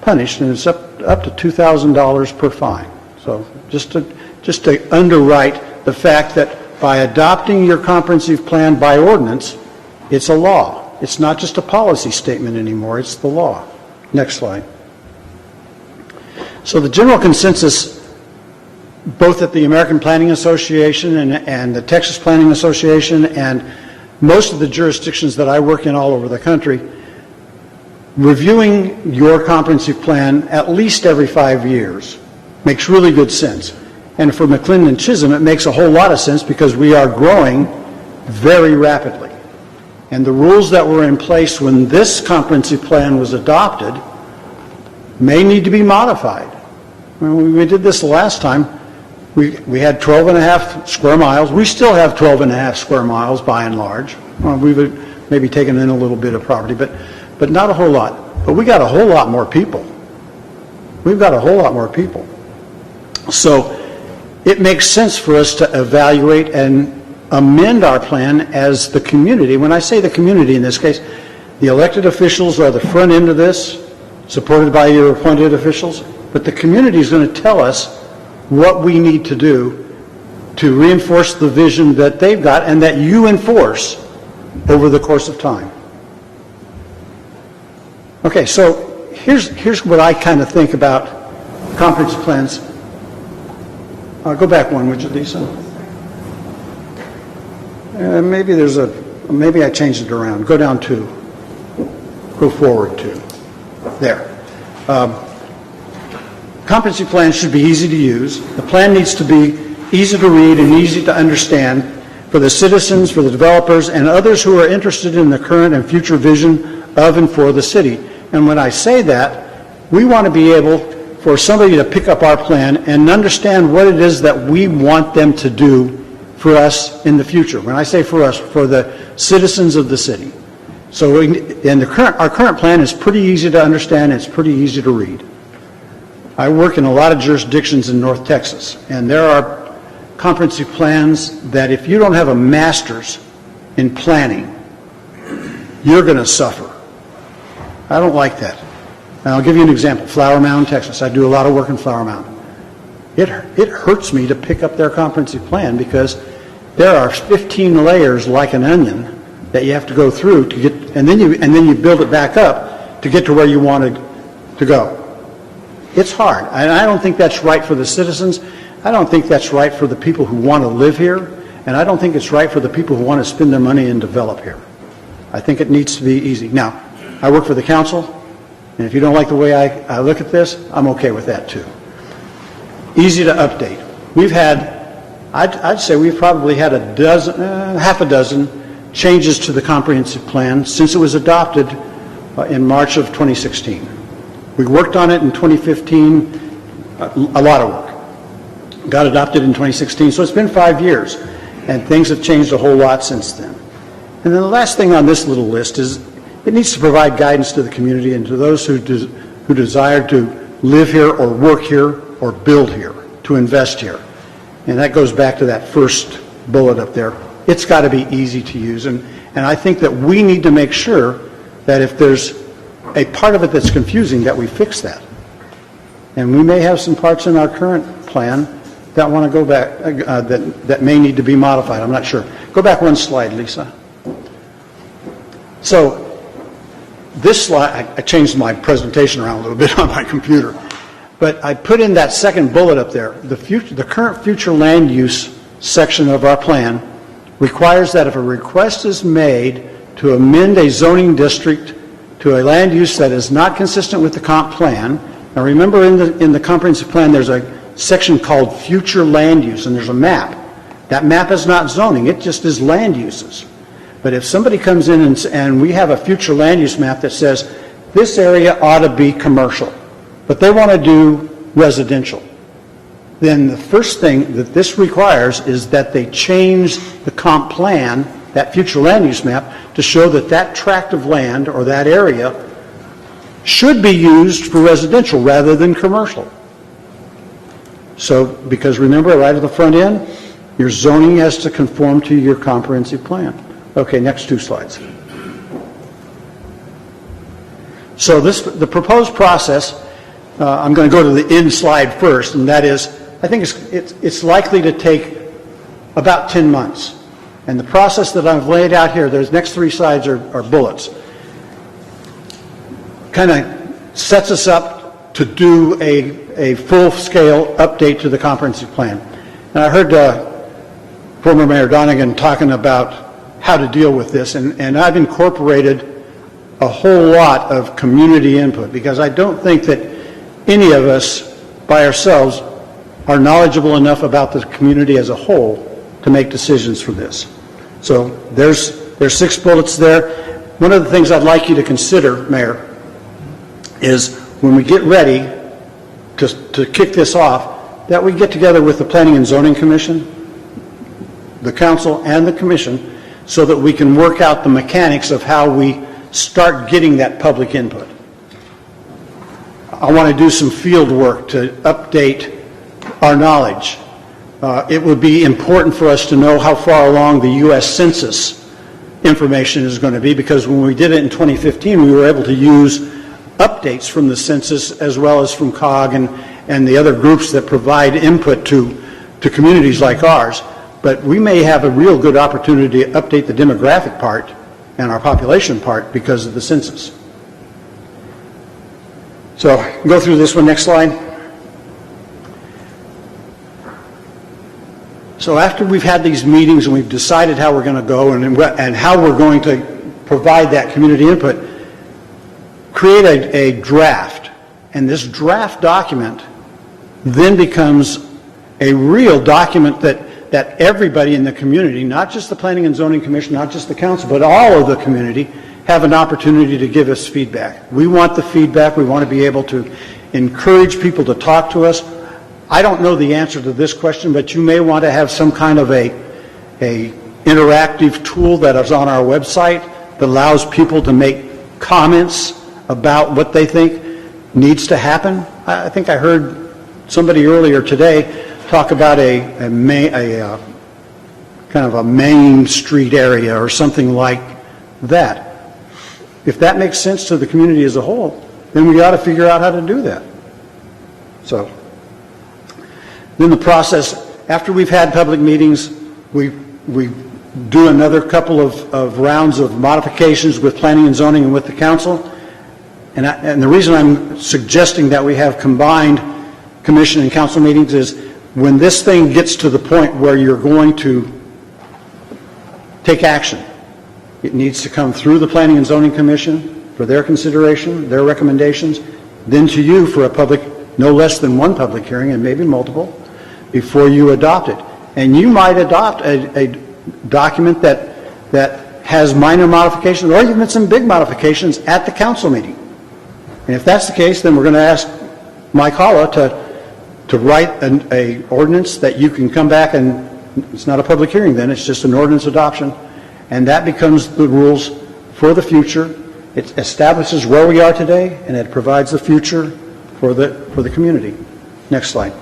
punished, and it's up to $2,000 per fine. So just to underwrite the fact that by adopting your comprehensive plan by ordinance, it's a law. It's not just a policy statement anymore, it's the law. Next slide. So the general consensus, both at the American Planning Association and the Texas Planning Association and most of the jurisdictions that I work in all over the country, reviewing your comprehensive plan at least every 5 years makes really good sense. And for McLendon-Chisholm, it makes a whole lot of sense because we are growing very rapidly. And the rules that were in place when this comprehensive plan was adopted may need to be modified. When we did this the last time, we had 12 and a half square miles. We still have 12 and a half square miles by and large. We've maybe taken in a little bit of property, but not a whole lot. But we got a whole lot more people. We've got a whole lot more people. So it makes sense for us to evaluate and amend our plan as the community. When I say the community in this case, the elected officials are the front end of this, supported by your appointed officials, but the community is going to tell us what we need to do to reinforce the vision that they've got and that you enforce over the course of time. Okay, so here's what I kind of think about comprehensive plans. Go back one, would you, Lisa? maybe I changed it around. Go down 2. Go forward 2. There. Competency plan should be easy to use. The plan needs to be easy to read and easy to understand for the citizens, for the developers, and others who are interested in the current and future vision of and for the city. And when I say that, we want to be able for somebody to pick up our plan and understand what it is that we want them to do for us in the future. When I say for us, for the citizens of the city. So our current plan is pretty easy to understand, it's pretty easy to read. I work in a lot of jurisdictions in North Texas, and there are comprehensive plans that if you don't have a master's in planning, you're going to suffer. I don't like that. And I'll give you an example. Flower Mound, Texas. I do a lot of work in Flower Mound. It hurts me to pick up their comprehensive plan because there are 15 layers like an onion that you have to go through to get, and then you build it back up to get to where you want to go. It's hard, and I don't think that's right for the citizens. I don't think that's right for the people who want to live here, and I don't think it's right for the people who want to spend their money and develop here. I think it needs to be easy. Now, I work for the council, and if you don't like the way I look at this, I'm okay with that too. Easy to update. We've had, I'd say we've probably had half a dozen changes to the comprehensive plan since it was adopted in March of 2016. We worked on it in 2015, a lot of work. Got adopted in 2016, so it's been 5 years, and things have changed a whole lot since then. And then the last thing on this little list is it needs to provide guidance to the community and to those who desire to live here or work here or build here, to invest here. And that goes back to that first bullet up there. It's got to be easy to use, and I think that we need to make sure that if there's a part of it that's confusing, that we fix that. And we may have some parts in our current plan that want to go back, that may need to be modified. I'm not sure. Go back one slide, Lisa. So this slide, I changed my presentation around a little bit on my computer, but I put in that second bullet up there. The current future land use section of our plan requires that if a request is made to amend a zoning district to a land use that is not consistent with the comp plan. Now remember in the comprehensive plan there's a section called future land use, and there's a map. That map is not zoning, it just is land uses. But if somebody comes in and we have a future land use map that says this area ought to be commercial, but they want to do residential, then the first thing that this requires is that they change the comp plan, that future land use map, to show that that tract of land or that area should be used for residential rather than commercial. So, because remember, right at the front end, your zoning has to conform to your comprehensive plan. Okay, next 2 slides. So the proposed process, I'm going to go to the end slide first, and that is, I think it's likely to take about 10 months. And the process that I've laid out here, those next 3 slides are bullets, kind of sets us up to do a full-scale update to the comprehensive plan. And I heard former Mayor Donegan talking about how to deal with this, and I've incorporated a whole lot of community input because I don't think that any of us by ourselves are knowledgeable enough about the community as a whole to make decisions for this. So there's 6 bullets there. One of the things I'd like you to consider, Mayor, is when we get ready to kick this off, that we get together with the Planning and Zoning Commission, the Council, and the Commission so that we can work out the mechanics of how we start getting that public input. I want to do some field work to update our knowledge. It would be important for us to know how far along the U.S. Census information is going to be, because when we did it in 2015, we were able to use updates from the census as well as from COG and the other groups that provide input to communities like ours. But we may have a real good opportunity to update the demographic part and our population part because of the census. So go through this one, next slide. So after we've had these meetings and we've decided how we're going to go and how we're going to provide that community input, create a draft. And this draft document then becomes a real document that everybody in the community, not just the Planning and Zoning Commission, not just the council, but all of the community, have an opportunity to give us feedback. We want the feedback. We want to be able to encourage people to talk to us. I don't know the answer to this question, but you may want to have some kind of a interactive tool that is on our website that allows people to make comments about what they think needs to happen. I think I heard somebody earlier today talk about a kind of a main street area or something like that. If that makes sense to the community as a whole, then we got to figure out how to do that. So then the process, after we've had public meetings, we do another couple of rounds of modifications with planning and zoning and with the council. And the reason I'm suggesting that we have combined commission and council meetings is when this thing gets to the point where you're going to take action, it needs to come through the Planning and Zoning Commission for their consideration, their recommendations, then to you for a public, no less than one public hearing and maybe multiple, before you adopt it. And you might adopt a document that has minor modifications or even some big modifications at the council meeting. And if that's the case, then we're going to ask Mike Holla to write an ordinance that you can come back and it's not a public hearing then, it's just an ordinance adoption. And that becomes the rules for the future. It establishes where we are today and it provides the future for the community. Next slide.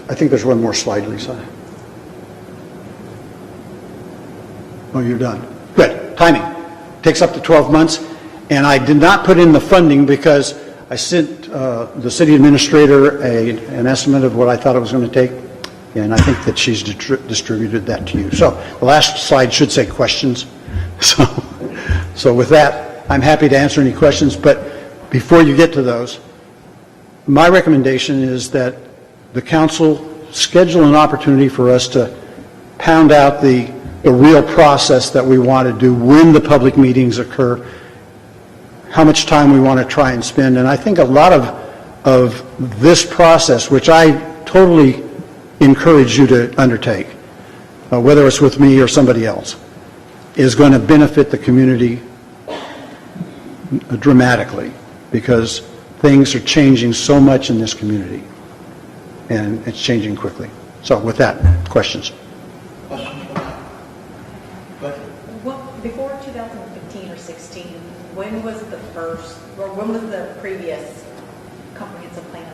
I think there's one more slide, Lisa. Oh, you're done. Good. Timing. Takes up to 12 months. And I did not put in the funding because I sent the city administrator an estimate of what I thought it was going to take. And I think that she's distributed that to you. So the last slide should say questions. So with that, I'm happy to answer any questions. But before you get to those, my recommendation is that the council schedule an opportunity for us to pound out the real process that we want to do when the public meetings occur, how much time we want to try and spend. And I think a lot of this process, which I totally encourage you to undertake, whether it's with me or somebody else, is going to benefit the community dramatically because things are changing so much in this community. And it's changing quickly. So with that, questions? Well, before 2015 or 16, when was the first, or when was the previous comprehensive plan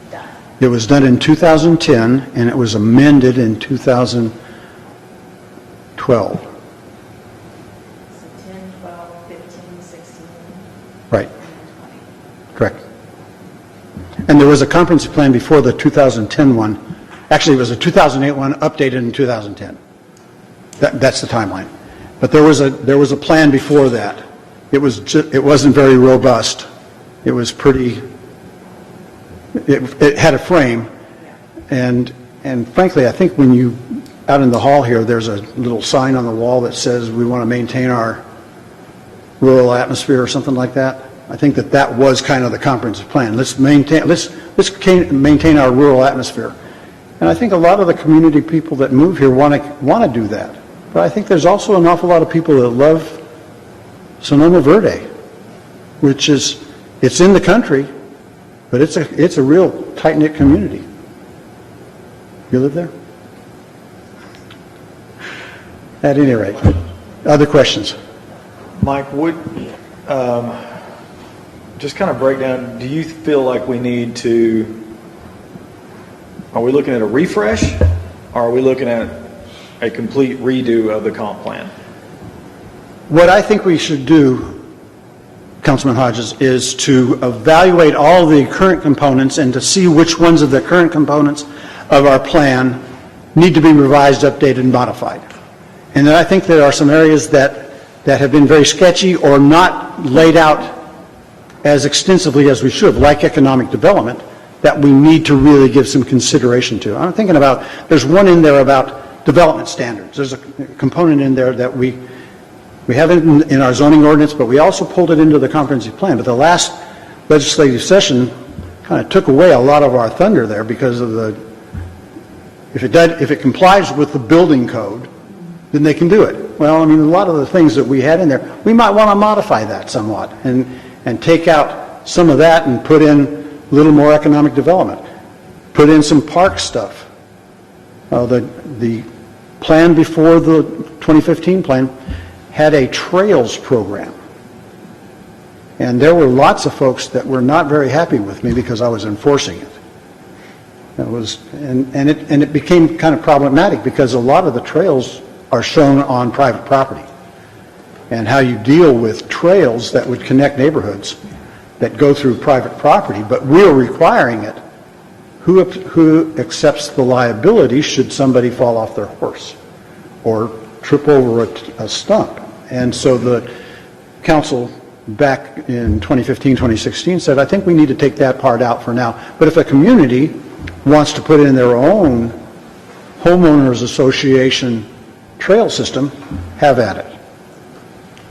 done? It was done in 2010, and it was amended in 2012. So 10, 12, 15, 16. Right. Correct. And there was a comprehensive plan before the 2010 one. Actually, it was a 2008 one updated in 2010. That's the timeline. But there was a plan before that. It wasn't very robust. It was pretty. It had a frame, and frankly, I think when you out in the hall here, there's a little sign on the wall that says we want to maintain our rural atmosphere or something like that. I think that was kind of the comprehensive plan. Let's maintain our rural atmosphere. And I think a lot of the community people that move here want to do that. But I think there's also an awful lot of people that love Sonoma Verde, which is, it's in the country, but it's a real tight-knit community. You live there? At any rate, other questions? Mike, just kind of break down, do you feel like we need to, are we looking at a refresh, or are we looking at a complete redo of the comp plan? What I think we should do, Councilman Hodges, is to evaluate all the current components and to see which ones of the current components of our plan need to be revised, updated, and modified. And then I think there are some areas that have been very sketchy or not laid out as extensively as we should, like economic development, that we need to really give some consideration to. I'm thinking about, there's one in there about development standards. There's a component in there that we have it in our zoning ordinance, but we also pulled it into the comprehensive plan. But the last legislative session kind of took away a lot of our thunder there because of if it complies with the building code, then they can do it. Well, I mean, a lot of the things that we had in there, we might want to modify that somewhat and take out some of that and put in a little more economic development. Put in some park stuff. The plan before the 2015 plan had a trails program. And there were lots of folks that were not very happy with me because I was enforcing it. It became kind of problematic because a lot of the trails are shown on private property. And how you deal with trails that would connect neighborhoods that go through private property, but we're requiring it. Who accepts the liability should somebody fall off their horse or trip over a stump? And so the council back in 2015, 2016 said, I think we need to take that part out for now. But if a community wants to put in their own homeowners association trail system, have at it.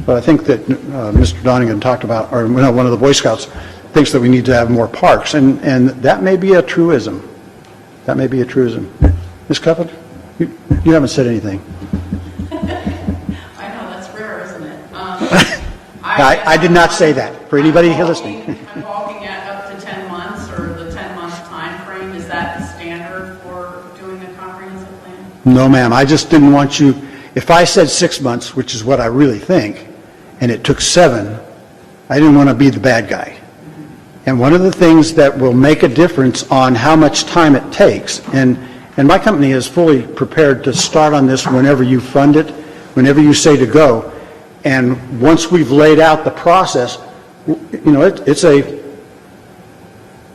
But I think that Mr. Donegan talked about, or one of the Boy Scouts thinks that we need to have more parks, and that may be a truism. That may be a truism. Ms. Cuppet, you haven't said anything. I know, that's rare, isn't it? I did not say that, for anybody here listening. I'm walking at up to 10 months, or the 10-month time frame. Is that the standard for doing a comprehensive plan? No, ma'am. I just didn't want you, if I said 6 months, which is what I really think, and it took 7, I didn't want to be the bad guy. And one of the things that will make a difference on how much time it takes, and my company is fully prepared to start on this whenever you fund it, whenever you say to go. And once we've laid out the process, you know,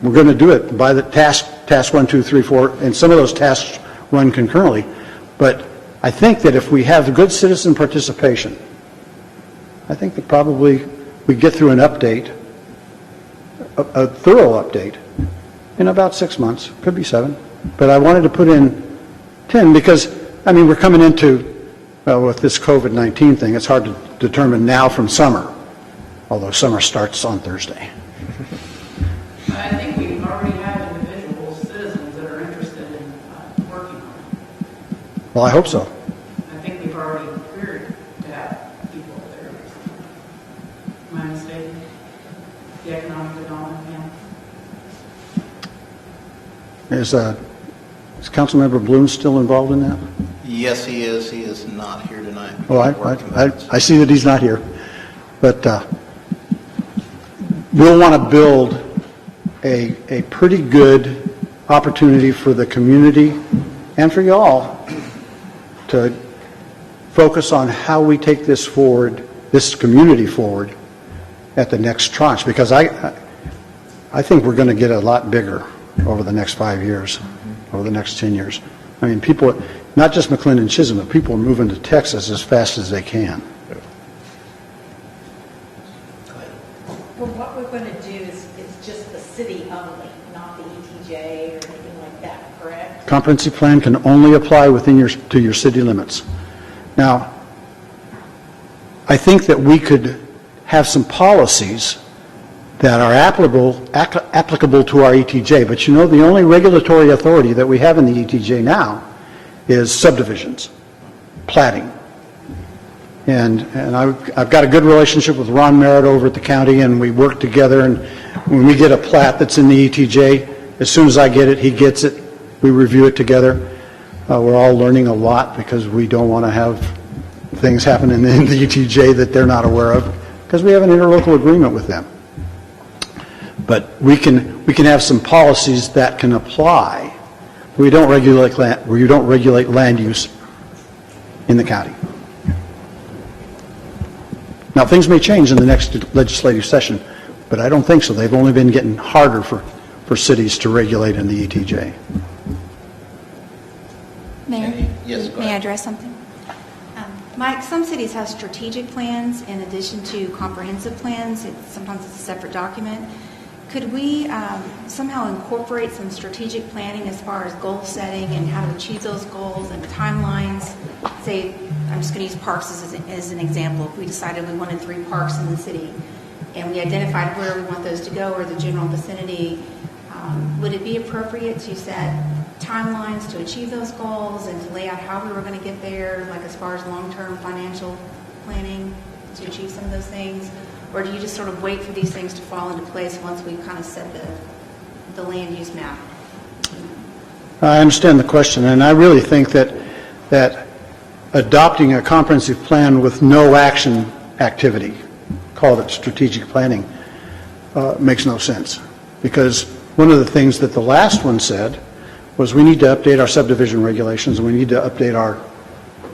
we're going to do it by the task 1, 2, 3, 4, and some of those tasks run concurrently. But I think that if we have good citizen participation, I think that probably we get through an update, a thorough update, in about 6 months, could be 7. But I wanted to put in 10 because, I mean, we're coming into, with this COVID-19 thing, it's hard to determine now from summer, although summer starts on Thursday. I think we already have individual citizens that are interested in working on it. Well, I hope so. I think we've already cleared to have people there. Am I mistaken? The economic development plan? Is Council Member Bloom still involved in that? Yes, he is. He is not here tonight. Well, I see that he's not here. But we'll want to build a pretty good opportunity for the community and for y'all to focus on how we take this forward, this community forward, at the next tranche. Because I think we're going to get a lot bigger over the next 5 years, over the next 10 years. I mean, people, not just McLendon-Chisholm, but people are moving to Texas as fast as they can. Well, what we're going to do is just the city only, not the ETJ or anything like that, correct? Comprehensive plan can only apply within to your city limits. Now, I think that we could have some policies that are applicable to our ETJ, but you know, the only regulatory authority that we have in the ETJ now is subdivisions, platting. And I've got a good relationship with Ron Merritt over at the county, and we work together, and when we get a plat that's in the ETJ, as soon as I get it, he gets it, we review it together. We're all learning a lot because we don't want to have things happening in the ETJ that they're not aware of, because we have an interlocal agreement with them. But we can have some policies that can apply. We don't regulate land use in the county. Now, things may change in the next legislative session, but I don't think so. They've only been getting harder for cities to regulate in the ETJ. Mayor? Yes, go May I ahead. address something? Mike, some cities have strategic plans in addition to comprehensive plans. Sometimes it's a separate document. Could we somehow incorporate some strategic planning as far as goal setting and how to achieve those goals and timelines? Say, I'm just going to use parks as an example. If we decided we wanted 3 parks in the city and we identified where we want those to go or the general vicinity, would it be appropriate to set timelines to achieve those goals and to lay out how we were going to get there, like as far as long-term financial planning to achieve some of those things? Or do you just sort of wait for these things to fall into place once we've kind of set the land use map? I understand the question, and I really think that adopting a comprehensive plan with no action activity, call it strategic planning, makes no sense. Because one of the things that the last one said was we need to update our subdivision regulations and we need to update our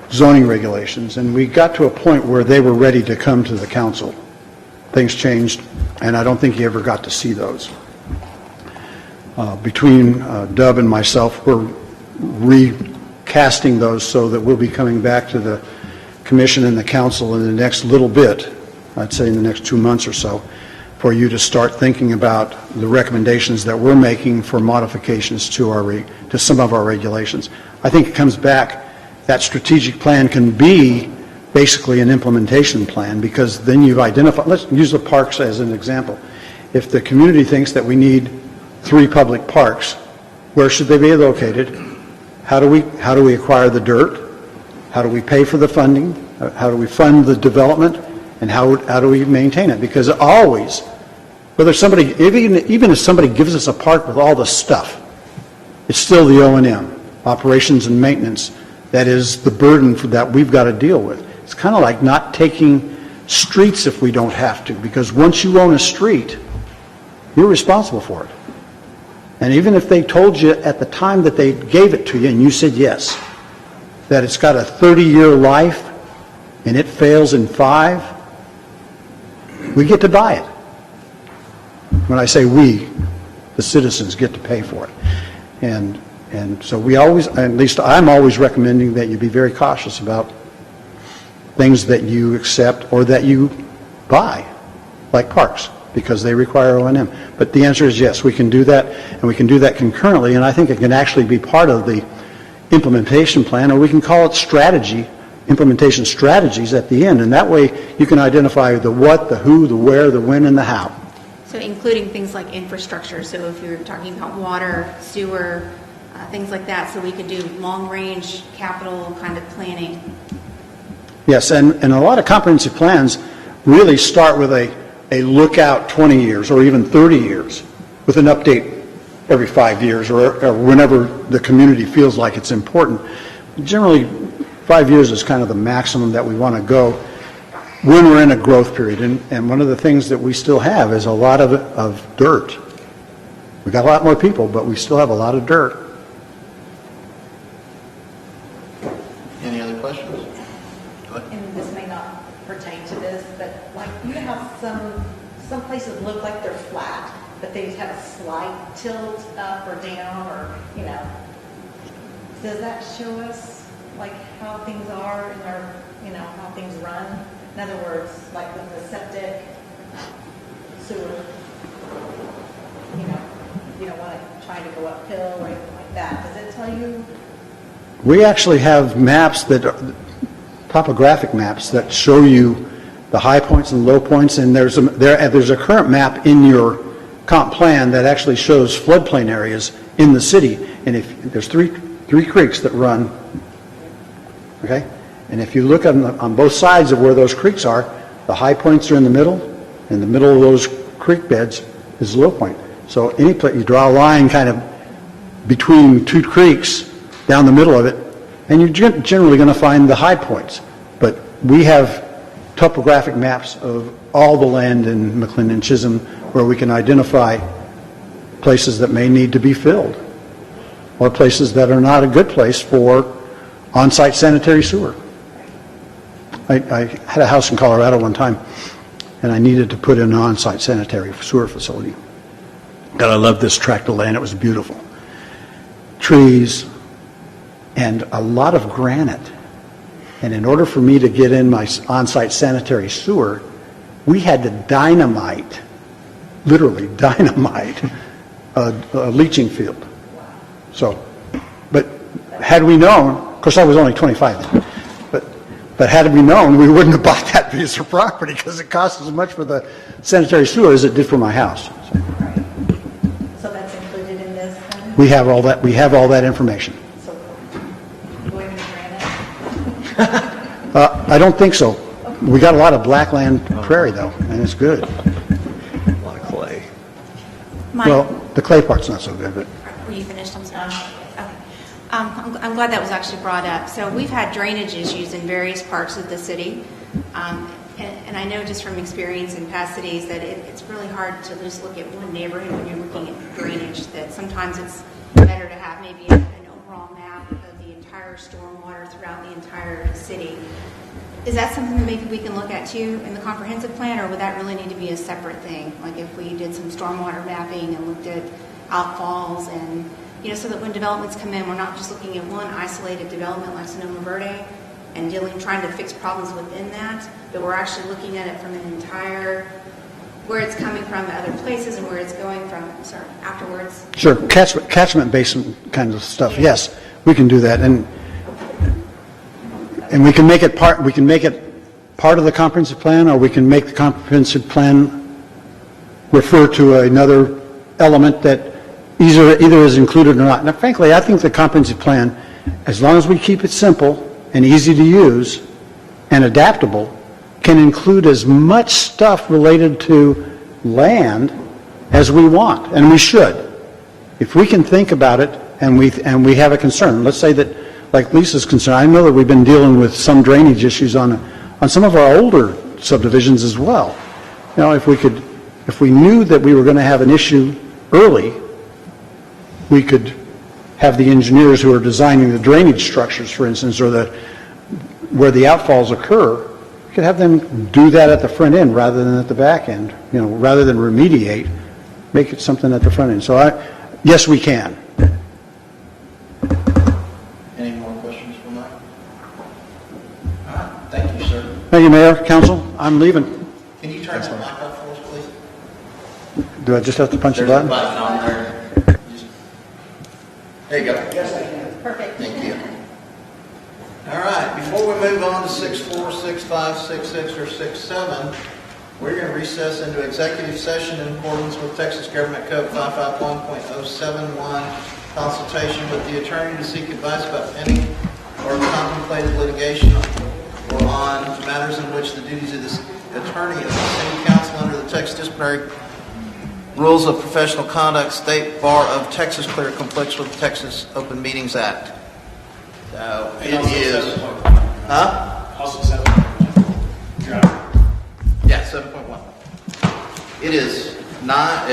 zoning regulations. And we got to a point where they were ready to come to the council. Things changed, and I don't think you ever got to see those. Between Dub and myself, we're recasting those so that we'll be coming back to the commission and the council in the next little bit, I'd say in the next 2 months or so, for you to start thinking about the recommendations that we're making for modifications to some of our regulations. I think it comes back, that strategic plan can be basically an implementation plan, because then you've identified, let's use the parks as an example. If the community thinks that we need 3 public parks, where should they be located? How do we acquire the dirt? How do we pay for the funding? How do we fund the development? And how do we maintain it? Because always, whether somebody, even if somebody gives us a park with all the stuff, it's still the O&M, operations and maintenance, that is the burden that we've got to deal with. It's kind of like not taking streets if we don't have to, because once you own a street, you're responsible for it. And even if they told you at the time that they gave it to you and you said yes, that it's got a 30-year life and it fails in 5, we get to buy it. When I say we, the citizens get to pay for it. And so we always, at least I'm always recommending that you be very cautious about things that you accept or that you buy, like parks, because they require O&M. But the answer is yes, we can do that, and we can do that concurrently, and I think it can actually be part of the implementation plan, or we can call it strategy, implementation strategies at the end, and that way you can identify the what, the who, the where, the when, and the how. So including things like infrastructure, so if you're talking about water, sewer, things like that, so we could do long-range capital kind of planning. Yes, and a lot of comprehensive plans really start with a lookout 20 years or even 30 years with an update every 5 years or whenever the community feels like it's important. Generally, 5 years is kind of the maximum that we want to go when we're in a growth period. And one of the things that we still have is a lot of dirt. We've got a lot more people, but we still have a lot of dirt. Any other questions? And this may not pertain to this, but like, you know how some places look like they're flat, but they have a slight tilt up or down, or, you know, does that show us like how things are and our, you know, how things run? In other words, like with the septic, sewer, you don't want to try to go uphill or anything like that. Does it tell you? We actually have maps topographic maps that show you the high points and low points, and there's a current map in your comp plan that actually shows floodplain areas in the city, and if there's three creeks that run, okay, and if you look on both sides of where those creeks are, the high points are in the middle, and the middle of those creek beds is the low point. So any place you draw a line kind of between 2 creeks down the middle of it, and you're generally going to find the high points. But we have topographic maps of all the land in McLendon-Chisholm where we can identify places that may need to be filled or places that are not a good place for on-site sanitary sewer. I had a house in Colorado one time, and I needed to put in an on-site sanitary sewer facility. God, I loved this tract of land. It was beautiful. Trees and a lot of granite. And in order for me to get in my on-site sanitary sewer, we had to dynamite literally dynamite a leaching field. So, but had we known, of course I was only 25 then, but had we known, we wouldn't have bought that piece of property because it cost as much for the sanitary sewer as it did for my house. So that's included in this then? We have all that information. So, do we have any granite? I don't think so. We got a lot of blackland prairie though, and it's good. A lot of clay. Mike, Well, the clay part's not so good, but were you finished? I'm sorry. Okay. I'm glad that was actually brought up. So we've had drainage issues in various parts of the city. And I know just from experience in past cities that it's really hard to just look at one neighborhood when you're looking at drainage, that sometimes it's better to have maybe an overall map of the entire stormwater throughout the entire city. Is that something that maybe we can look at too in the comprehensive plan, or would that really need to be a separate thing? Like if we did some stormwater mapping and looked at outfalls and, so that when developments come in, we're not just looking at one isolated development like Sonoma Verde and trying to fix problems within that, but we're actually looking at it from an entire, where it's coming from to other places and where it's going from, afterwards. sure, catchment basin kind of stuff. Yes, we can do that, and we can make it part of the comprehensive plan, or we can make the comprehensive plan refer to another element that either is included or not. Now, frankly, I think the comprehensive plan, as long as we keep it simple and easy to use and adaptable, can include as much stuff related to land as we want, and we should. If we can think about it and we have a concern, let's say that, like Lisa's concerned, I know that we've been dealing with some drainage issues on some of our older subdivisions as well. If we knew that we were going to have an issue early, we could have the engineers who are designing the drainage structures, for instance, or where the outfalls occur, we could have them do that at the front end rather than at the back end. Rather than remediate, make it something at the front end. So yes, we can. Any more questions for Mike? All right, thank you, sir. Thank you, Mayor, Council. I'm leaving. Can you turn that mic off for us, please? Do I just have to punch the There's a button? button on there. There you go. Yes, I can. Perfect. Thank you. All right, before we move on to 6.4, 6.5, 6.6, or 6.7, we're going to recess into executive session in accordance with Texas Government Code 551.071, consultation with the attorney to seek advice about pending or contemplated litigation or on matters in which the duties of the attorney of the city council under the Texas disciplinary rules of professional conduct, State Bar of Texas clear conflicts with the Texas Open Meetings Act. So it is, Also 7.1. Yeah, 7.1. It is 9.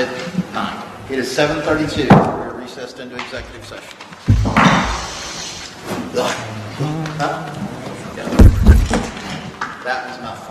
It is 7:32. We're recessed into executive session. Huh? Yeah. That was my fault.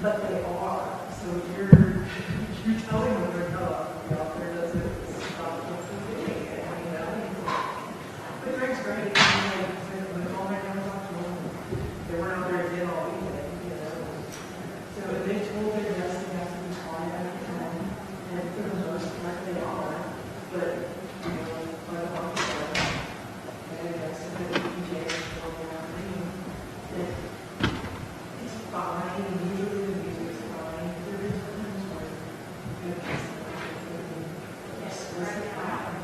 but they are. So you're telling them they're not. The out there doesn't stop what they're doing. You know? But Greg's great. When all my guys talk to them, they weren't out there again all weekend. You know? So they told their guests they have to be quiet at the time, and for the most part they are. But you know, by the month and I said that DJ is going around and it's fine. Usually the music is fine. There is times where yes, where's the fire?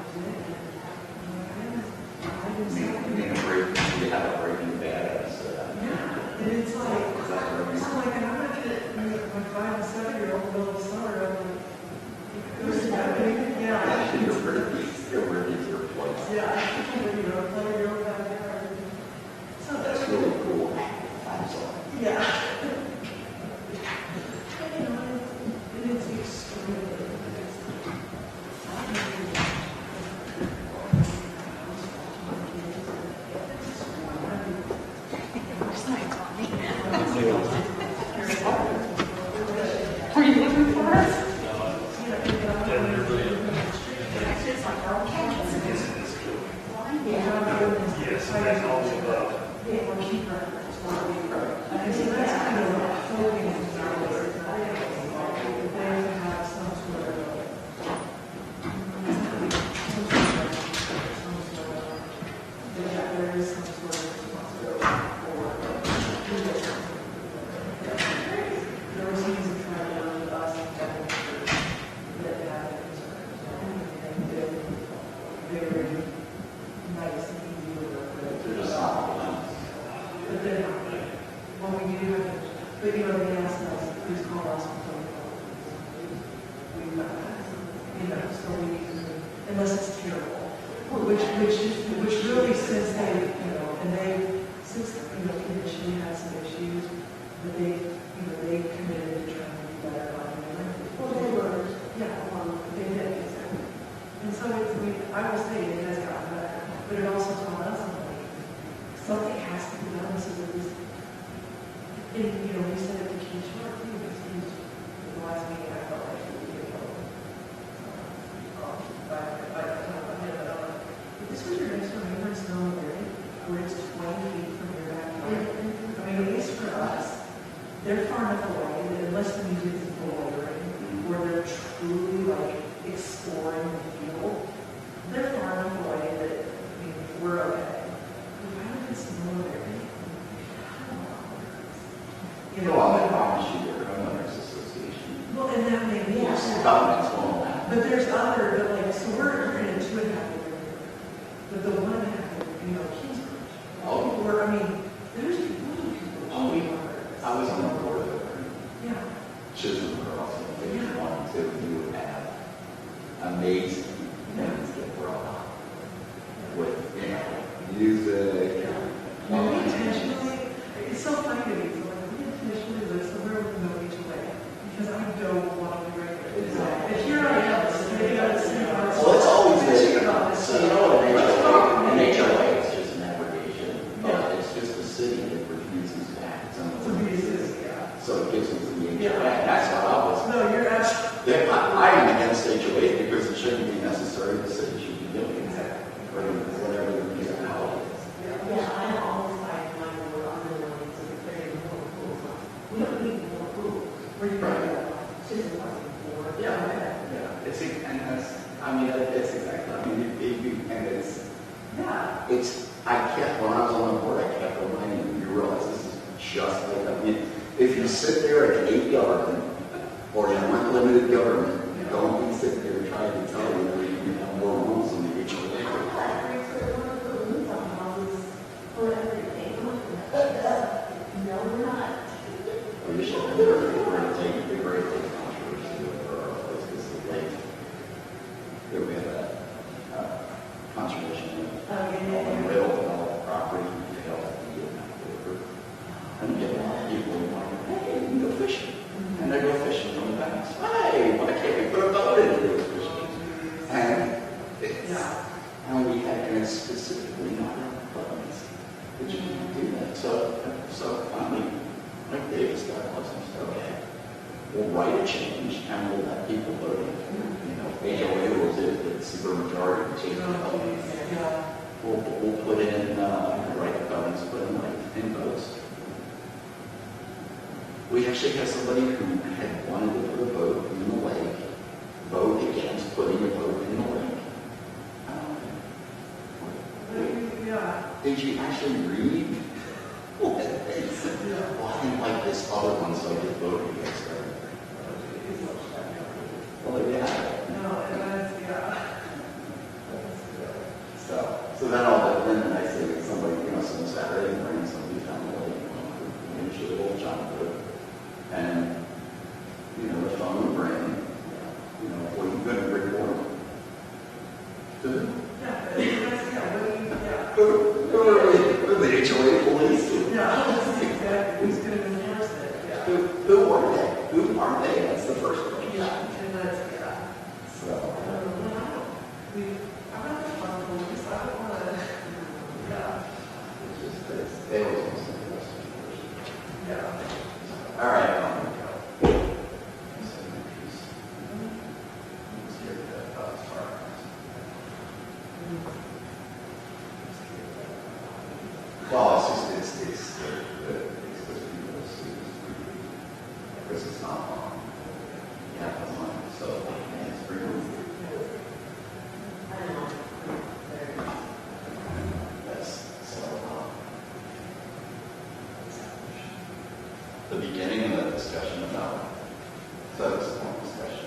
You have a Breaking Bad episode. Yeah, and it's like, and I'm not gonna, my 5 and 7-year-old middle of summer, I'm like, yeah. You're ready to replace. Yeah, play your own backyard. So That's really cool. yeah. And it's extremely. What are you looking for us? Yes, that's all above. Yeah, we'll keep records. And so that's kind of what holding it nowadays. They have some sort of there is some sort of responsibility for there was things that try to work with us that have concerns. And they're nice and easy to work with. They're just not. But they're not. When we do have, but you know, they ask us, please call us before we call. We've got that. You know, so we, unless it's terrible. Which really, since they, you know, and they, since, you know, initially had some issues, but they, you know, they committed to trying to be better on it. Well, they were, yeah, they did, exactly. And so it's, I will say it has gotten better, but it also taught us something has to be done so that this, and, you know, we said it to Keith Short too, because he's the last meeting I felt like he would go. This was your next door neighbor in Snow Valley, where it's 20 feet from your backyard. I mean, at least for us, they're far enough away that unless the music is blaring, where they're truly like exploring the field, they're far enough away that, I mean, we're okay. But I live in Snow Valley. You know, I promise you, your homeowners association. well, and that may be. Covenants on that. But there's other, but like, so we're in a 2.5 acre. But the 1.5 acre, you know, Kingsbridge. Oh. Where, I mean, there's people who I was on the board of yeah. Chisholm Girls, and they wanted to, you would have amazing things get brought up with, you know, music. We intentionally, it's so funny to me, so like, we intentionally live somewhere with no HOA, because I don't want to be regulated. And here I am, sitting out of the city. Well, it's always been, so you know what an HOA is just an aggregation, but it's just a city that refuses to act. So it gives them the HOA. That's what I was. No, you're absolutely. Yeah, I'm against HOA because it shouldn't be necessary. The city should be doing exactly whatever the municipality is. Yeah, I always like my word underlines and creating more rules. We don't need more rules. We're trying to just like more. Yeah. It's and that's. I mean, it's exactly. I mean, and it's. Yeah. It's. I kept when I was on the board. I kept reminding you. You realize this is just like. I mean, if you sit there and hate government or you want limited government, don't be sitting there trying to tell you that you have more rules than the HOA. For everything. No, we're not. We should have never take the great controversy for our place because the lake. There we have that conservation on the rail developed property. They all have to get over. And you get a lot of people who want to, hey, we can go fishing. And they go fishing on the banks. Hey, why can't we put a boat into those fishing? And it's, and we had, and it's specifically not in the plans that you can do that. So finally, like Davis got close and said, okay, we'll write a change and we'll let people vote. HOA rules it, it's super majority. We'll put in, write the covenants, put in votes. We actually had somebody who had wanted to put a vote in the lake, vote against putting a vote in the lake. Did you actually read what they said? Well, I didn't like this other one, so I just voted against her. Well, yeah. So then then I say somebody, some Saturday morning, somebody found the lake, usually a little jump to it. And, the phone would ring, well, you couldn't report them. Who the HOA police? Who's going to enforce it? Who are they? Who are they? That's the first question. So. I'm not responsible. I don't want to. All right. Well, it's because it's not long. Yeah, it's long. So it's pretty cool. The beginning of the discussion about discussion.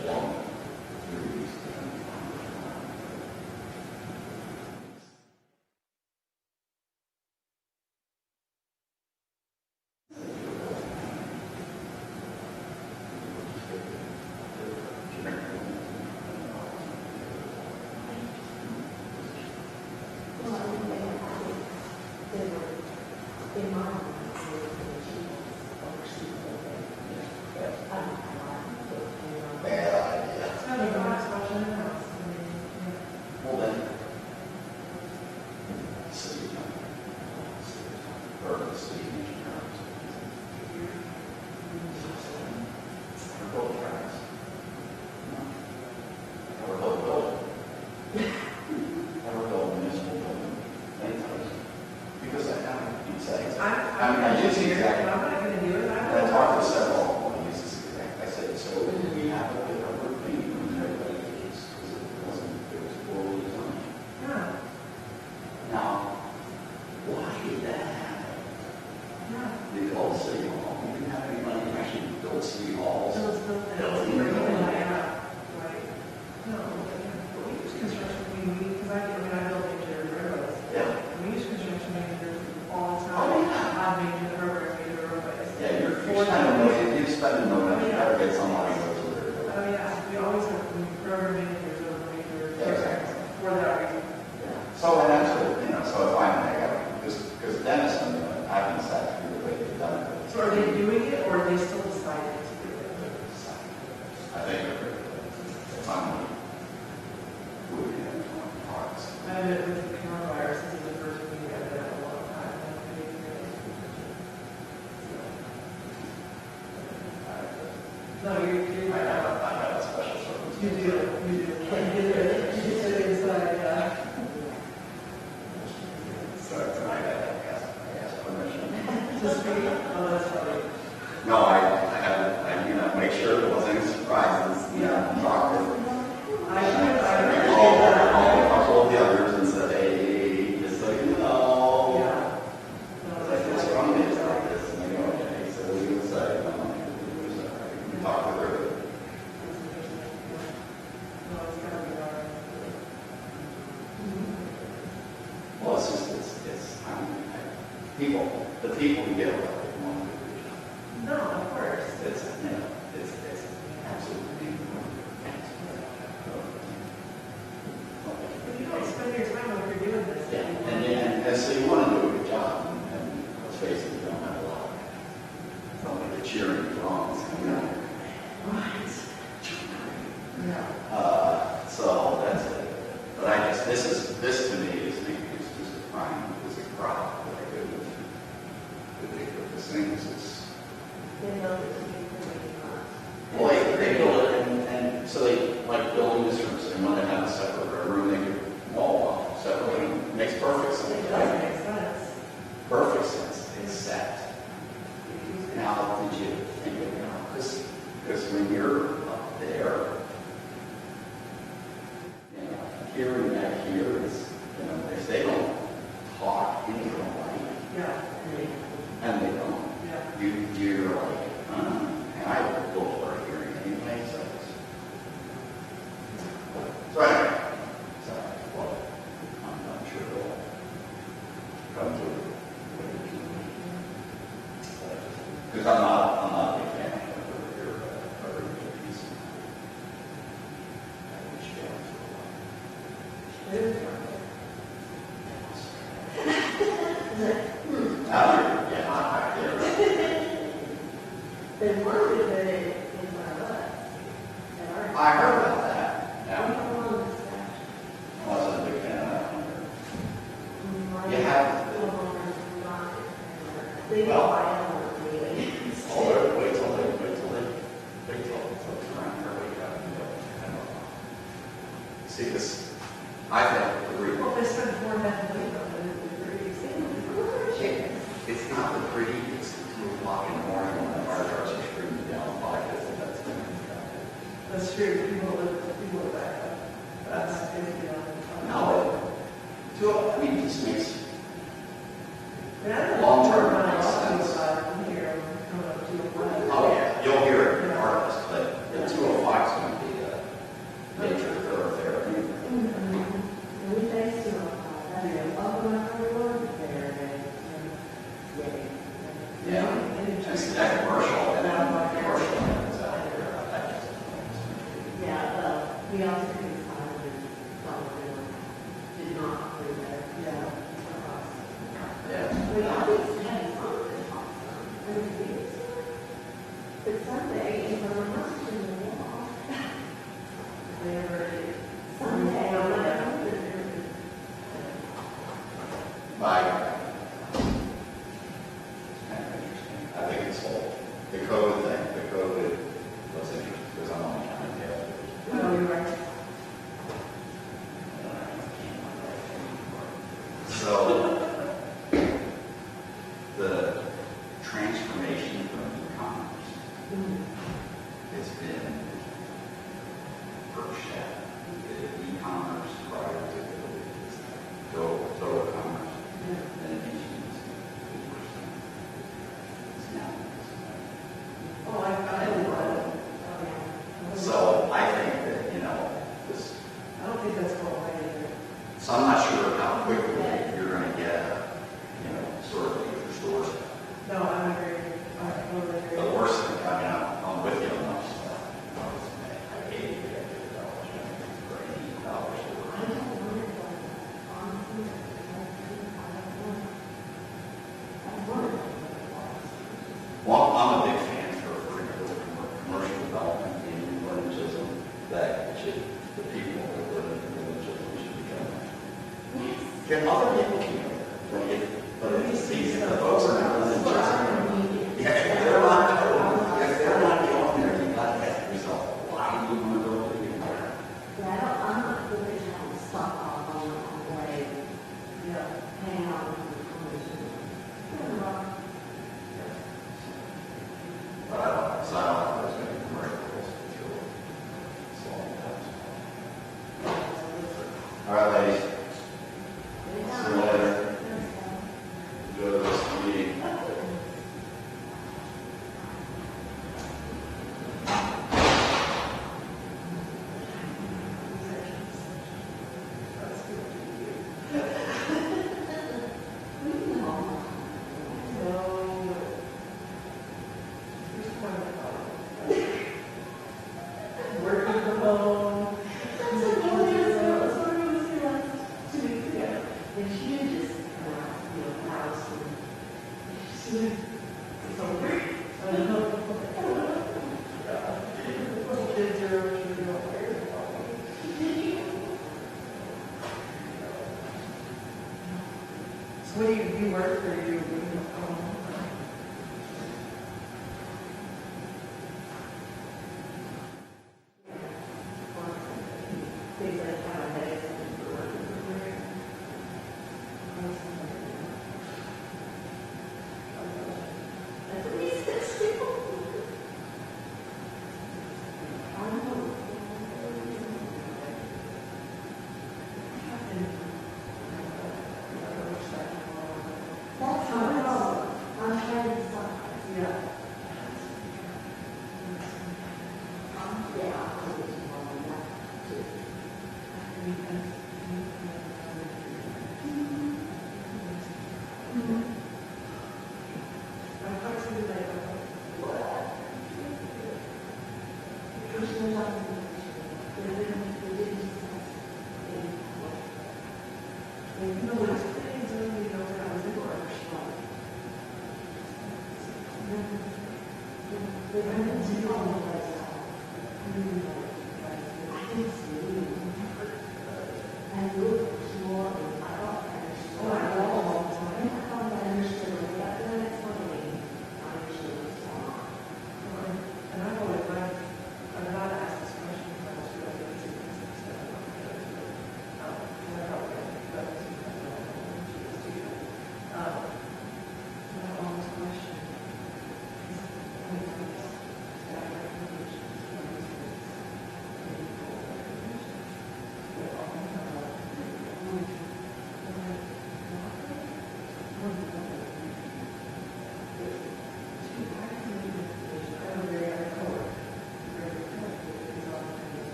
Because when you're up there, you know, hearing that here is, you know, if they don't talk anything like, Yeah. and they don't, you're like, and I would go for a hearing anyway, so anyway, so, well, I'm not sure they'll come to it. Because I'm not a big fan of your piece. They wanted it in my life. I heard about that. Yeah. I wasn't a big fan of that one. You have, well, wait till it's around here, wake up and go. See, this, I felt the real. Well, they spent more than a week on it. It's not the pretty, it's 2 o'clock in the morning when the fire trucks are screaming down like this, and that's going to That's true, people are back up. That's crazy. No, I mean, it just makes Yeah, long-term I makes don't sense. know here, coming up to a point. Oh, yeah, you'll hear it regardless, but the 205 is going to be a major thoroughfare. We face to open up the road there. Yeah, and that commercial, Yeah, we also did not agree there. Yeah. yeah. We always had something. But someday, if I'm not in the wall, someday, I'm not By, I think it's whole, the code thing, the code was interesting, because I'm on the county jail. Oh, you're right. So, the transformation from e-commerce has been first step. E-commerce prior to total commerce, then it issues 2%. It's now. Oh, I don't know. So I think that, you know, this, I don't think that's going away either. so I'm not sure how quickly you're going to get, you know, sort of your stores. No, I agree. I totally agree. The worst thing, I mean, I'm with you on that stuff. I hate it. Well, I'm a big fan for commercial development in McLendon-Chisholm, that the people that live in McLendon-Chisholm should be going. Yes. Other people can go. But it's these, the folks in McLendon-Chisholm, yeah, if they're not going there, you got that result. Why do you want to go to the park? Yeah, I'm not really trying to stop off on the way. Yeah. Hang out with the But I don't, so I don't know if there's going to be commercials. All right, ladies. See you later. Enjoy the rest of the meeting.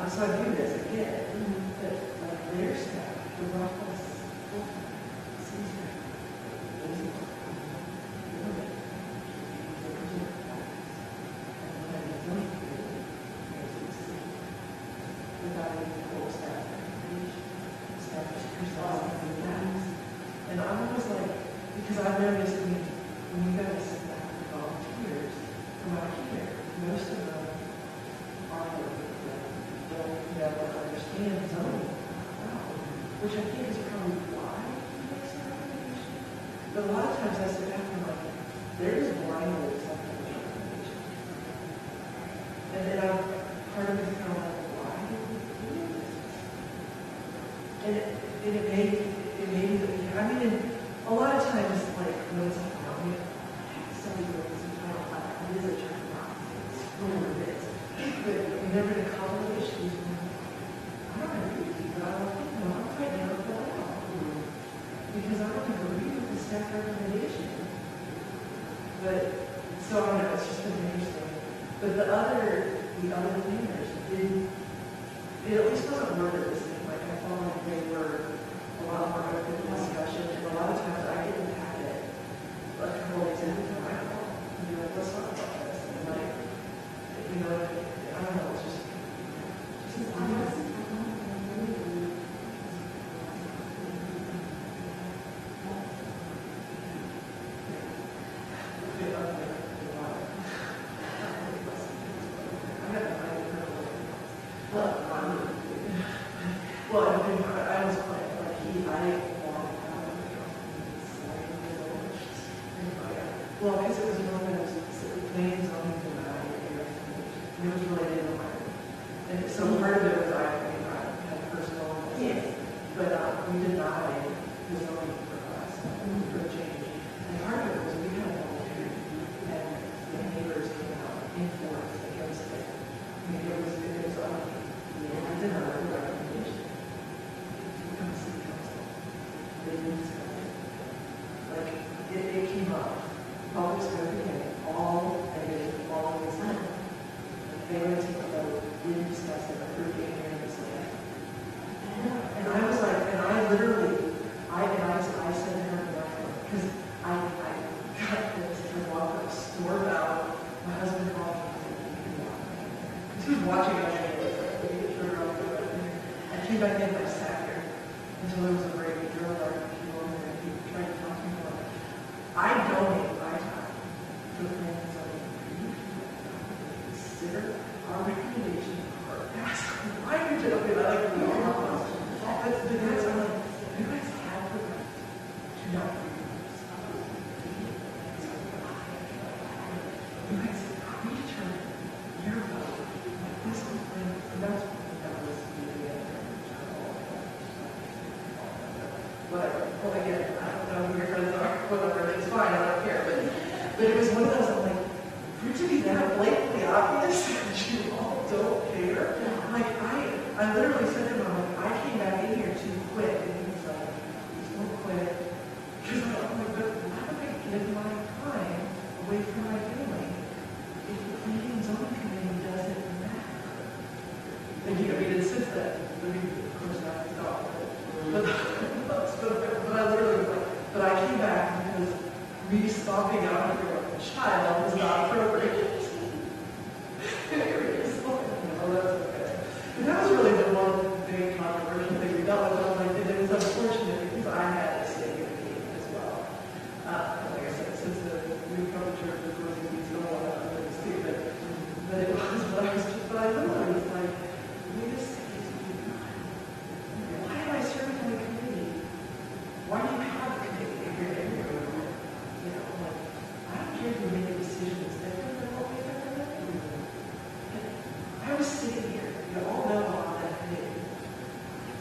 So I do this again, but like their staff, the Rockwell and I was like, because I've noticed when you guys volunteers come out here, most of them don't never understand zoning, which I think is probably why he makes that recommendation. But a lot of times I sit back and I'm like, they're just blindly accepting the recommendation. And then part of me is kind of like, why did we do this? And it may be that, I mean, a lot of times, like, when it's like, oh, somebody goes and it is a term, it's whatever it is. But whenever the college issues, I don't agree with you, but I'm fighting out for that. Because I don't agree with the staff recommendation. But, so I don't know, it's just been interesting. But the other cleaners did, it at least wasn't worded the same. Like, I felt like they were a lot more open to discussion, and a lot of times I didn't have it. Like, a couple days into the night, and you're like, let's talk about this. And like, you know, I don't know, it's just well, I mean, I was quite like well, because it was one of those plans on the it was related to mine. And so part of it was I had personal, but we denied the zoning request for a change. And part of it was we had a volunteer, and the neighbors came out in force against it. I mean, it was I did not have a recommendation to become a city council. They didn't discuss it. Like, it came up. Public scope again, all negative, all of this time. They were to take a vote, we didn't discuss it, approved it unanimously. And I was like, and I literally, I said to her, because I got this and walked up, stormed out, my husband called me, because he was watching us, I came back in, I sat here until there was a break, he drove our people in there, and he tried to talk to me about it. I donate my time to the planning and zoning. Consider our recommendation for ask why you did it. I like we all know. But the guys are like, you guys have the right to not agree with us. You guys predetermine your vote. Like this is when, and that's what that was the whatever. Well, again, I don't know who your friends are, whatever, it's fine, I don't care. But it was one of those, I'm like, for it to be that blatantly obvious that you all don't care. Like, I literally said to him, I'm like, I came back in here to quit. And he was like, please don't quit. Because I'm like, but why would I give my time away from my family if the planning and zoning committee doesn't matter? And he, I mean, since then, I mean, of course, that's not. But I literally was like, but I came back because me stopping out here with a child is not appropriate. And that was really the one big controversial thing we dealt with. And it was unfortunate because I had a stake in the game as well. Like I said, since the new cover church was going to be so stupid, but it was what I was just, but I realized, like, wait a second, why am I serving on the committee? Why do you have a committee if you're in here? You know, like, I don't care if you make a decision that's different than what we recommend. I was sitting here, you all know on that committee.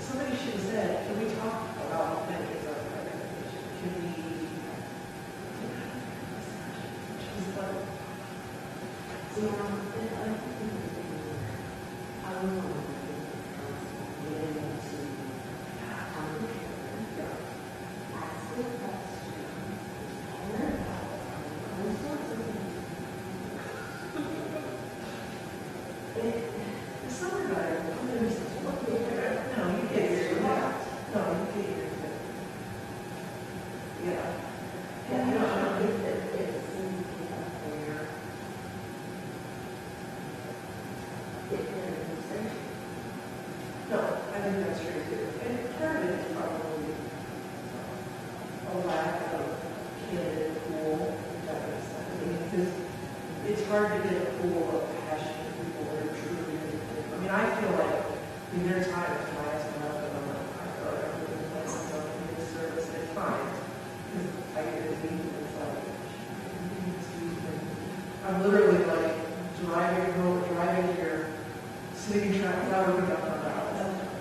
Somebody should have said, can we talk about that as our recommendation? Can we, she's like, hard to get a pool of passionate people that are truly I mean, I feel like when there's times when I ask them up and I'm like, I feel like I'm really playing myself in this service, and it's fine. Because I get to leave and it's like, I'm literally like driving here, sitting in traffic, I would be up on that.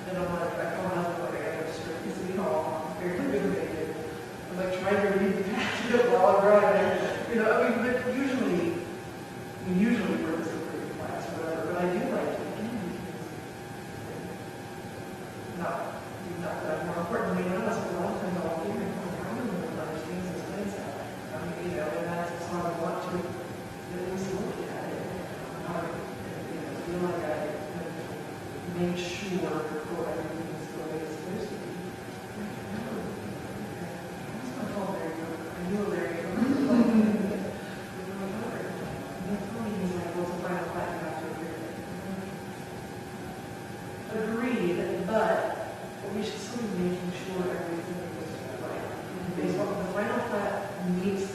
And I'm like, I call my husband, like, I go straight to City Hall, I'm very motivated. I'm like trying to read the packet while I'm driving. You know, I mean, but usually we're just a pretty class or whatever, but I do like to not that more important than anyone else, but a lot of times I'll hear and I don't know other things as things that. I mean, you know, and that's so I want to at least look at it. Feel like I made sure before everything is the way it's supposed to be. That's not all very good. I knew very good. Agreed, but we should still be making sure everything is right. Based on the final plat meets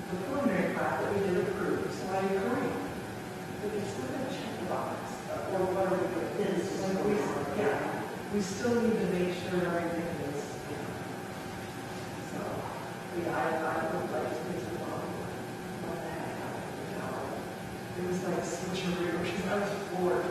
the preliminary plat that we did approve, so I agree. But we still got to check the box, or whatever it is. We still need to make sure everything is. So, I would like to make some what the heck happened. It was like switcheroo, because I was floored.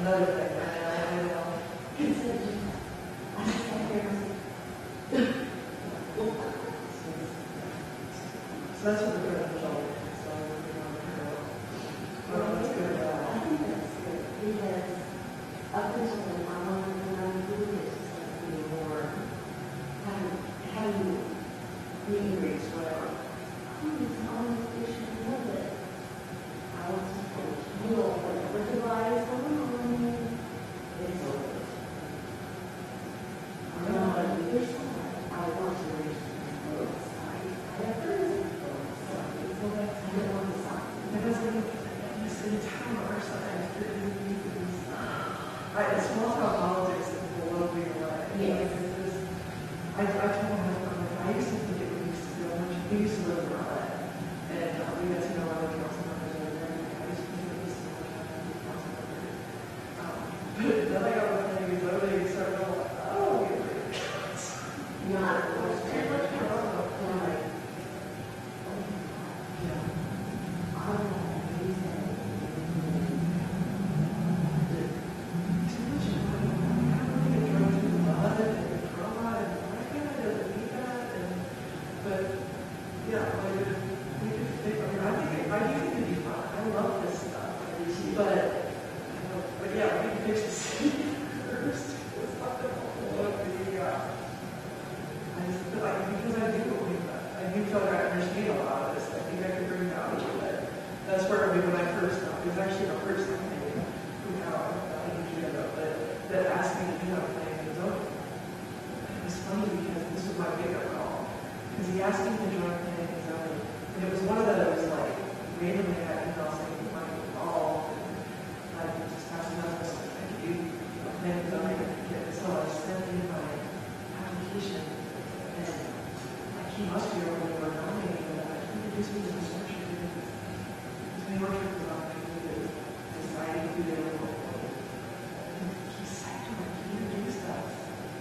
Another thing, so that's what the current result is. So well, that's good. I think that's good because up until the time when I'm doing this, it's more having meeting rates, whatever. It's always issue a little bit. I want to feel whatever device going on. It's over. I'm not on either side. I want to raise both sides. I have friends. Small town politics is below me away. Yes. I told my husband, I used to think it used to be a bunch of, we used to live in Raleigh, and we got to know other council members over there, and I used to think it was so much fun to be council members. But then I got with things voting, and started going like, oh, we're really good. Not but get to see first. It's not the whole of the, I just feel like, because I do feel like I understand a lot of this, I think I could bring value to it. That's where, when I first, it was actually the first time I knew how I did it, but that asked me to do that planning and zoning. It was funny because this was my big-up call, because he asked me to join planning and zoning, and it was one of those, like, randomly had emails saying, like, all, like, just asking us what I could do, planning and zoning, so I sent in my application, and like, he must be able to work on me, and I introduced me to the structure, because we worked with the deciding who they were going for. He said to her, he introduced us,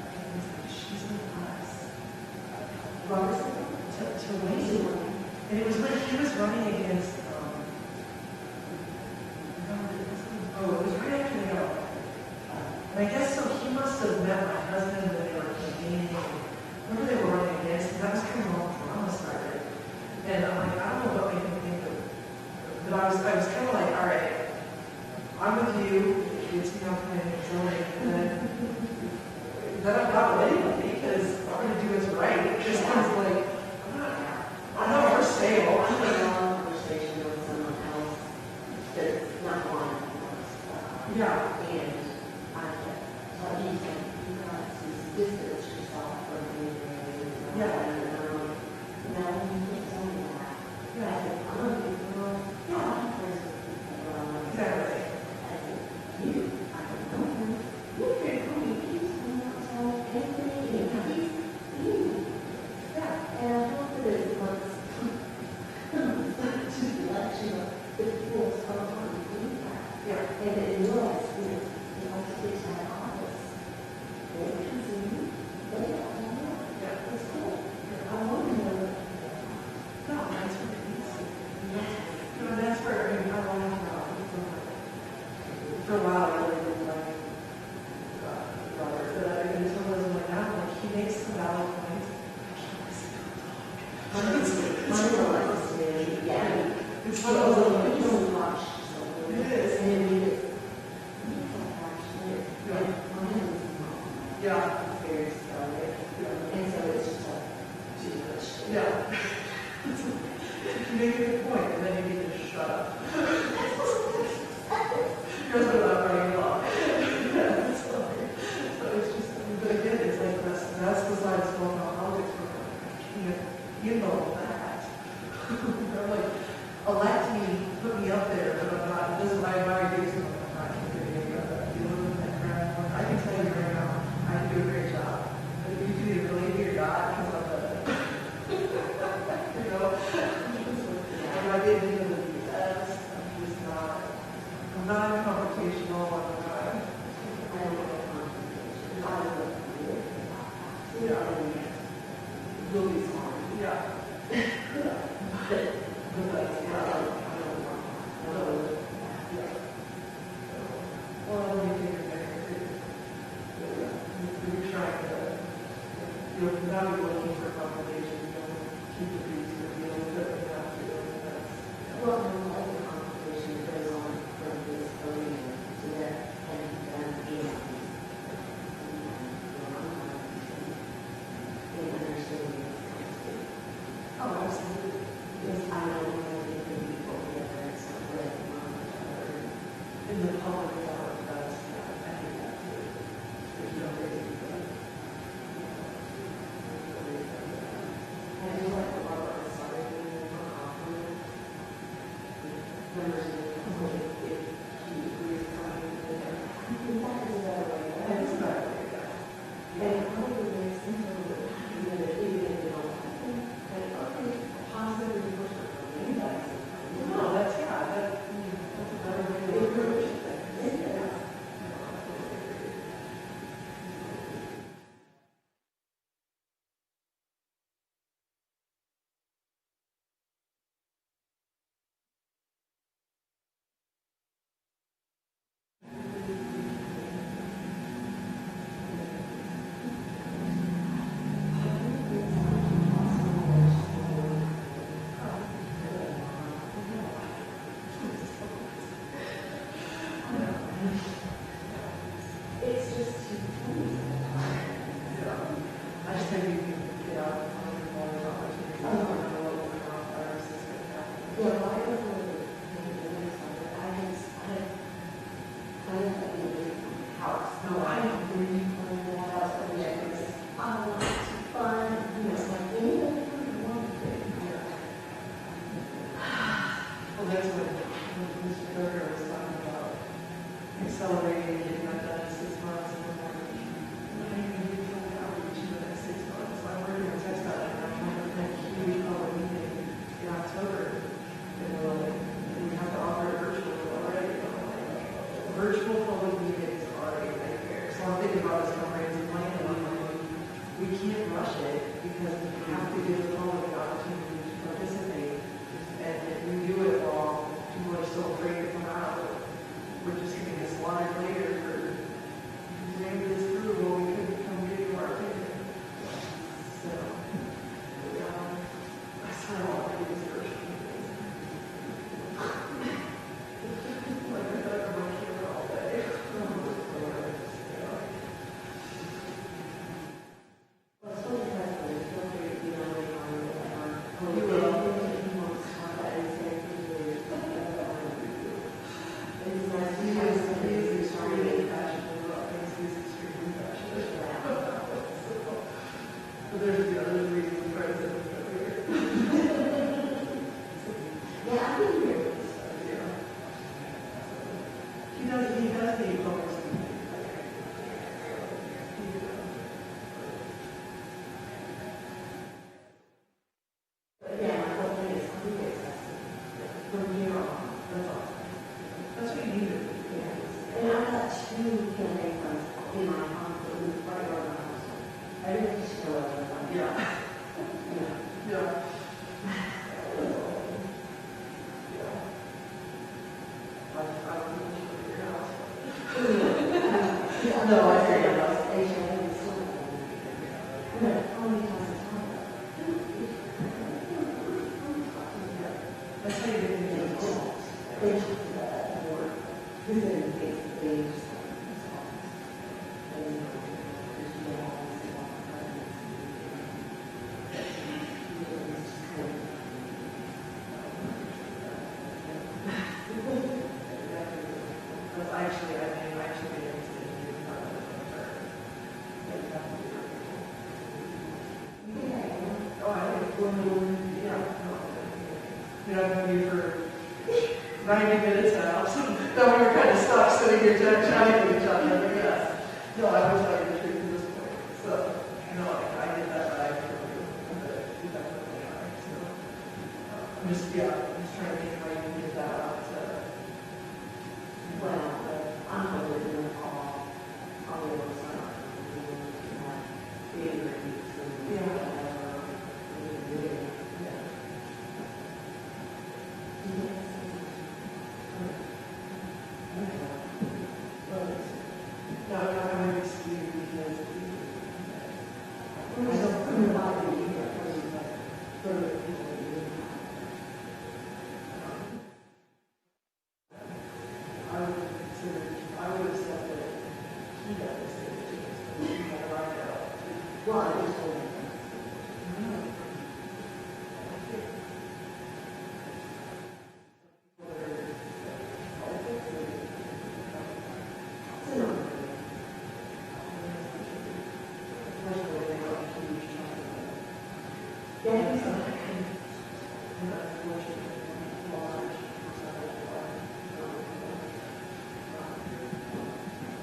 and he's like, she's with us. To Wayne. And it was when he was running against, it was right after the Gala. And I guess so he must have met my husband when they were campaigning, whoever they were running against, and that was kind of all drama started. And I'm like, I don't know what made me think of, but I was kind of like, all right, I'm with you, it's me, I'm planning and zoning, and then I'm not ready because I'm going to do what's right. It just comes like, I'm not for sale. I'm in a long conversation with someone else that's not one. Yeah. And I thought he said, you got to distance yourself from anything. Yeah. Now, when you keep telling me that, I said, I'm a big girl. Yeah. I'm friends with people. Exactly. I said, you, I don't know him. You can't call me. He's not telling anything. He's you. Yeah. And I hope that it was yeah. And it was, the officers had office. They can see you. They don't know. Yeah, it's cool. I want to know. No, that's what it is. No, that's where, I mean, I want to know. For a while, I really didn't like Robert, but I mean, until I was like, now, like, he makes some valid points. Yeah. It's one of those, you don't watch. It is. And it is. Yeah. Very solid. And so it's just like, too much. Yeah. You make a good point, and then you need to shut up. You're not very long. Yeah, it's funny. So it's just, but again, it's like that's the side of going on politics for you know that. They're like, elect me, put me up there, but I'm not, this is my ideas, I'm not contributing to that. You live in that crap. I can tell you right now, I do a great job. But if you do it really or not, because I'm the, you know, and I didn't do the best, I'm not confrontational all the time. Yeah. You'll be smart. Yeah. Well, let me take it back. You're trying to, you're not looking for confrontation, you don't keep the peace, you're dealing with it, you have to do it. Well, no, like the conversation goes on from this podium to that, and Oh, absolutely. Yes, I know different people together, and so let In the public forum, that's, I think that too. If you don't raise it, I do like a lot of sorry members of the public, if you agree with something with them. That is another way. that is not very good. And probably makes them a little bit, even if they don't like, okay, positive reinforcement. No, that's, yeah, that's a better way to approach it. Yeah. I just think we can get out of more opportunities. I don't know what the coronavirus is going to happen. Yeah, well, I don't know what I just, I don't know house. No, I don't really want to house, but yeah, I want to fund, it's like anything you want to do. well, that's what Mr. Berger was talking about, accelerating, getting that done in 6 months, and we're like, what are you going to do for outreach in the next 6 months? I'm working on text out right now, trying to plan a huge public meeting in October, and we have to offer it virtually already. Virtual public meetings are already right here. So I'm thinking about this comprehensive plan, and I'm like, we can't rush it because we have to give the public the opportunity to participate. And if we do it while people are still afraid to come out, we're just going to get slaughtered later for maybe this through, well, we couldn't come give you our opinion. So, that's kind of all I do is virtual meetings. Like, I thought I'm on camera all day. Well, so the president, feel free to email me on whatever. You will. There's the other reason the president is here. Yeah, I can hear it. He does need public speaking. Yeah, my whole thing is, From here on, that's awesome. That's what you need to do. yeah. And I've got 2 campaign funds in my household, right around my household. I didn't just go over them. Yeah. Yeah. I don't think you should figure it out. No, I say that. That's how you get into the That's actually, I mean, actually, it's oh, I think, yeah. You know, I'm going to be for 90 minutes now. So then we were kind of stuck sitting here chatting with each other. Like, yes. No, I was telling you the truth at this point. So, no, I get that vibe from you. But you definitely are. So, I'm just trying to think how you can get that out to. Well, I'm going to do a call on the other side.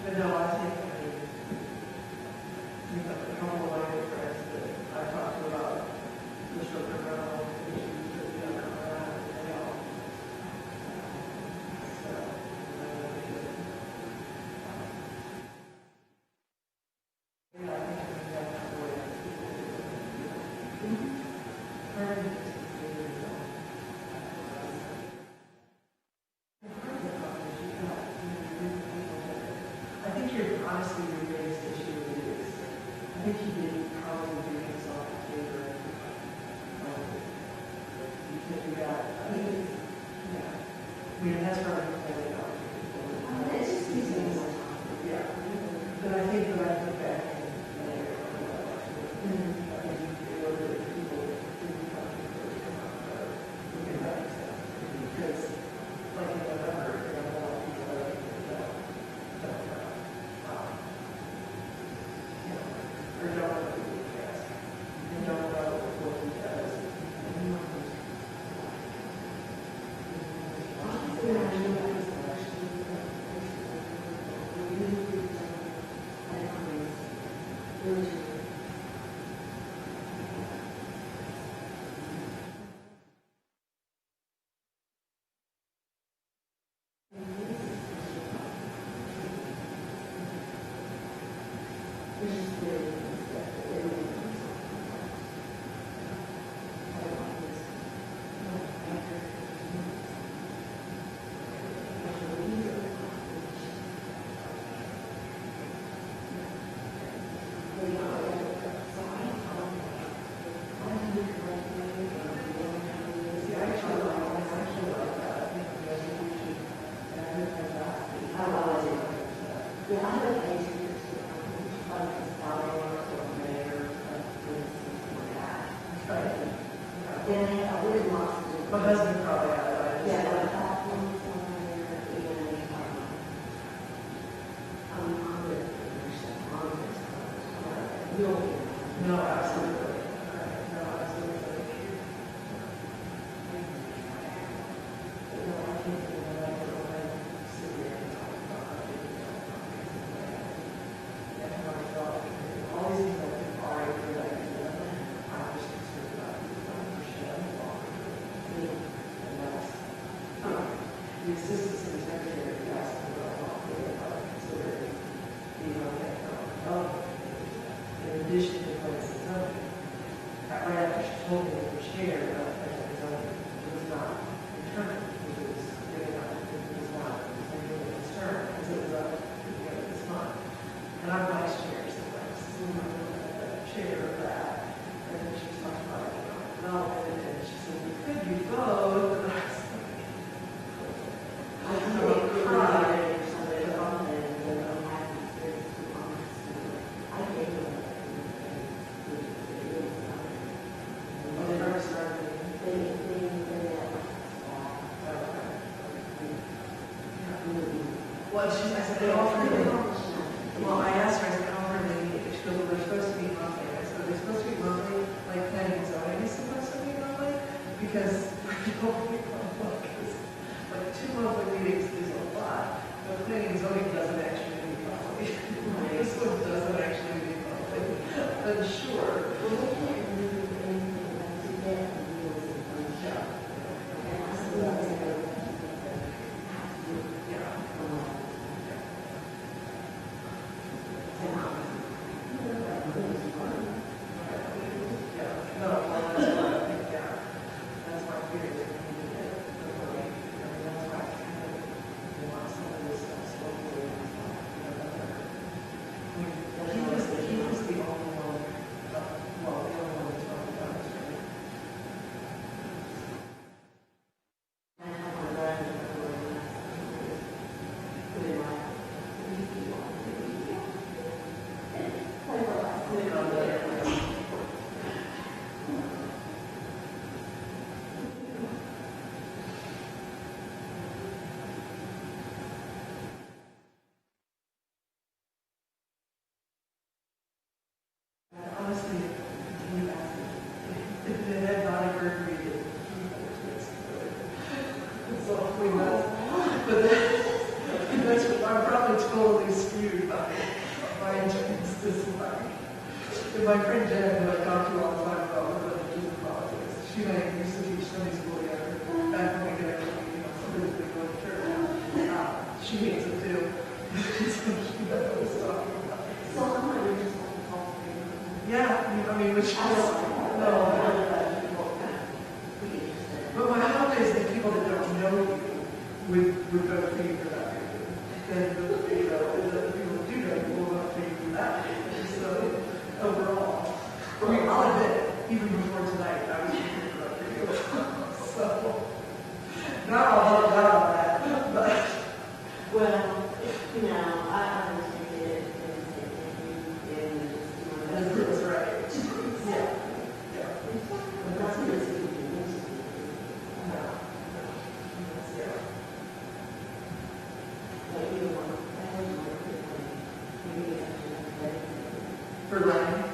But no, I think, you know, a couple of other friends that I talked to about the short-term rental issues that we have around, and they all. So, yeah, I think that's the way I think honestly, your biggest issue is, I think you did probably do yourself a favor. Because you got, I mean, yeah. I mean, that's probably what I got. It's just these things. Yeah. But I think My husband probably had it. No, absolutely. No, absolutely. All these things are already related to them. I'm just concerned about the assistant city secretary asked me about considering being on that development in addition to plans and zoning. Right after she told me that the chair of plans and zoning was not determined, which was really not, it was not a concern, because it was up at the beginning of this month. And I'm vice chair, so I'm chair of that. And then she was talking about economic development, and she said, we could do both. And I was well, I said, they offered me. Well, I asked her, I said, how offered me? She goes, well, they're supposed to be monthly. I said, they're supposed to be monthly, like planning and zoning is supposed to be monthly, because like 2 monthly meetings is a lot, but planning and zoning doesn't actually need monthly. This one doesn't actually need monthly. I'm sure. Honestly, if it had not occurred to me that it's all clean up. But that's what I'm probably totally skewed by injuries. And my friend Jen, who I talk to all the time about religion and politics, she and I used to teach Sunday school together back when we could actually, somebody was going to church. She hates it too. So she knows what I was talking about. So I'm not really just yeah, I mean, which is, no. But my hope is that people that don't know you would vote for you for that reason. And the people who do know you will vote for you for that reason. So, overall, I mean, I'll admit, even before tonight, I was looking for vote for you. So, not all about that, but. Well, I understand it. That's right. Yeah. But that's good. For land.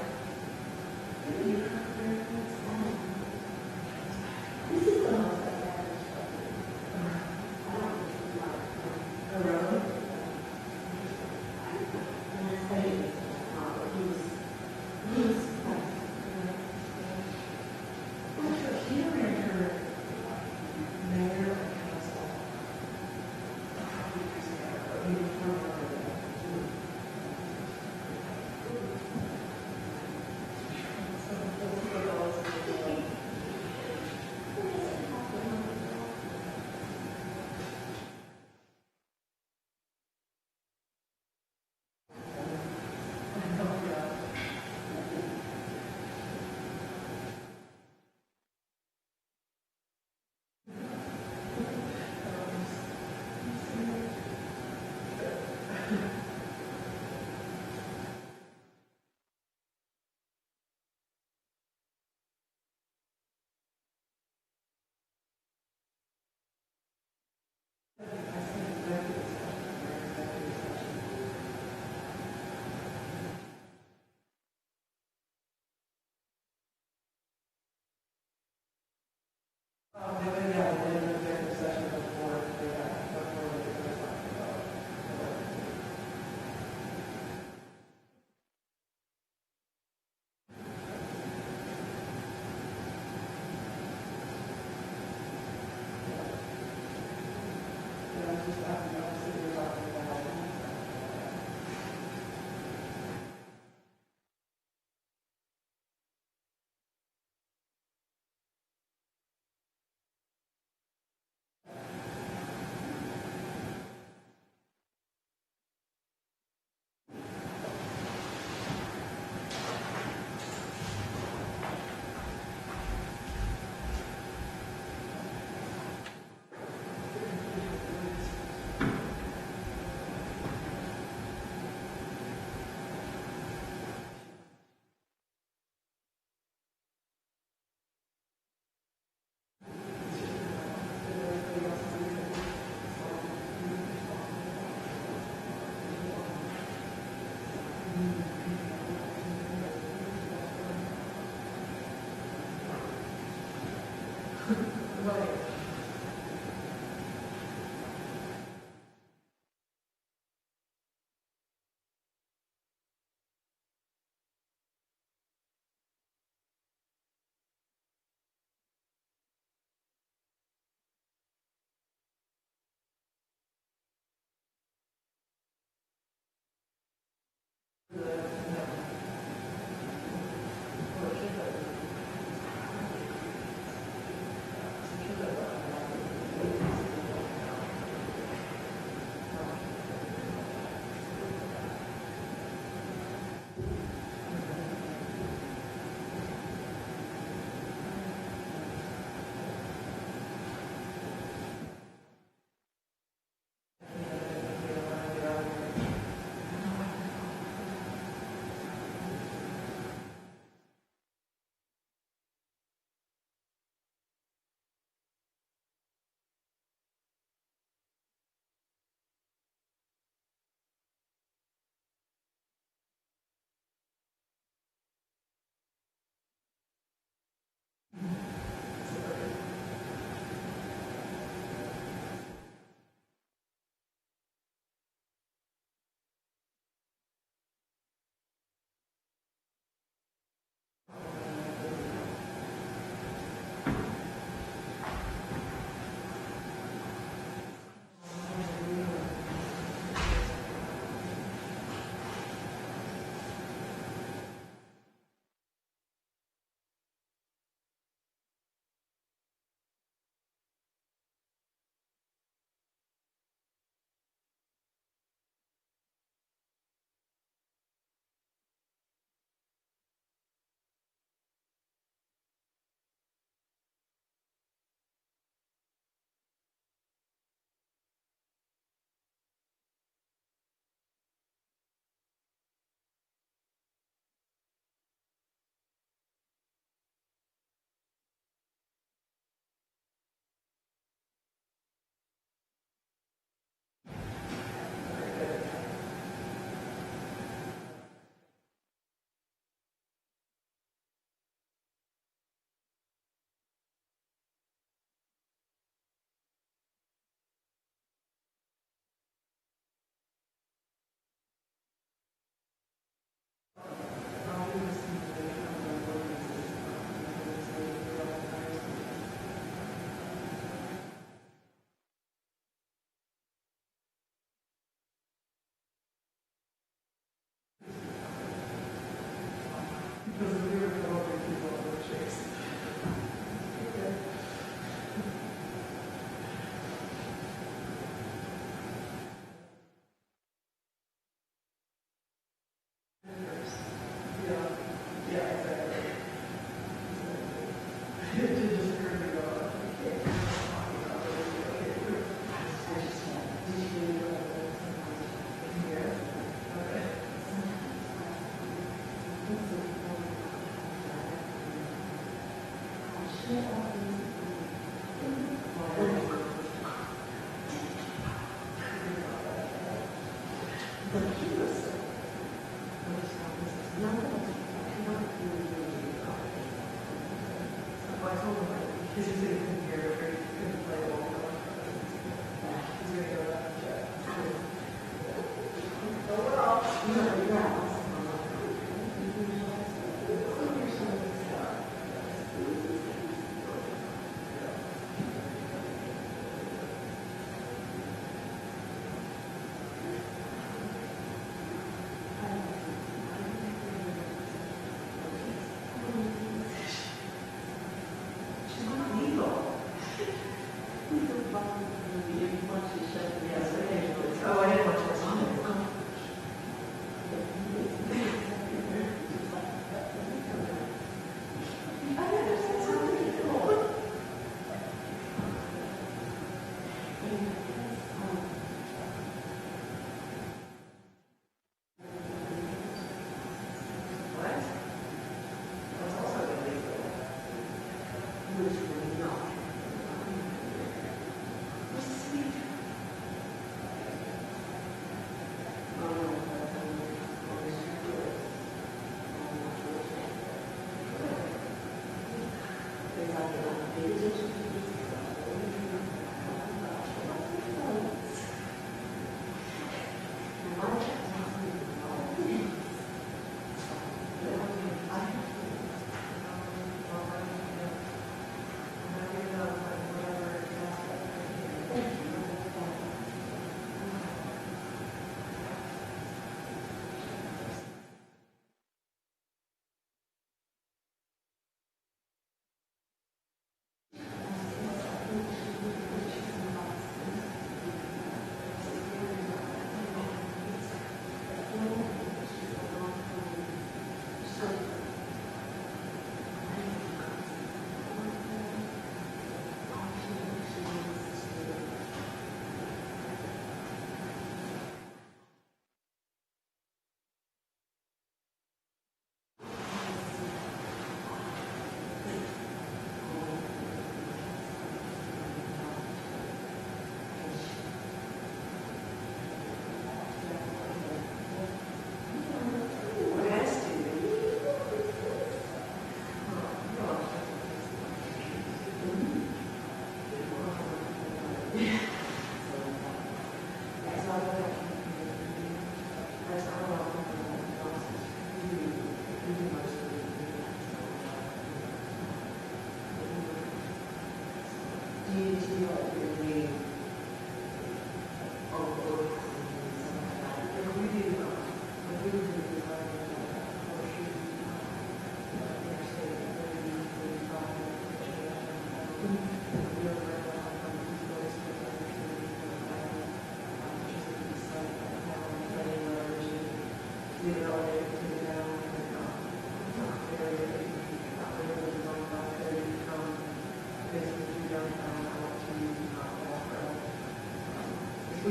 We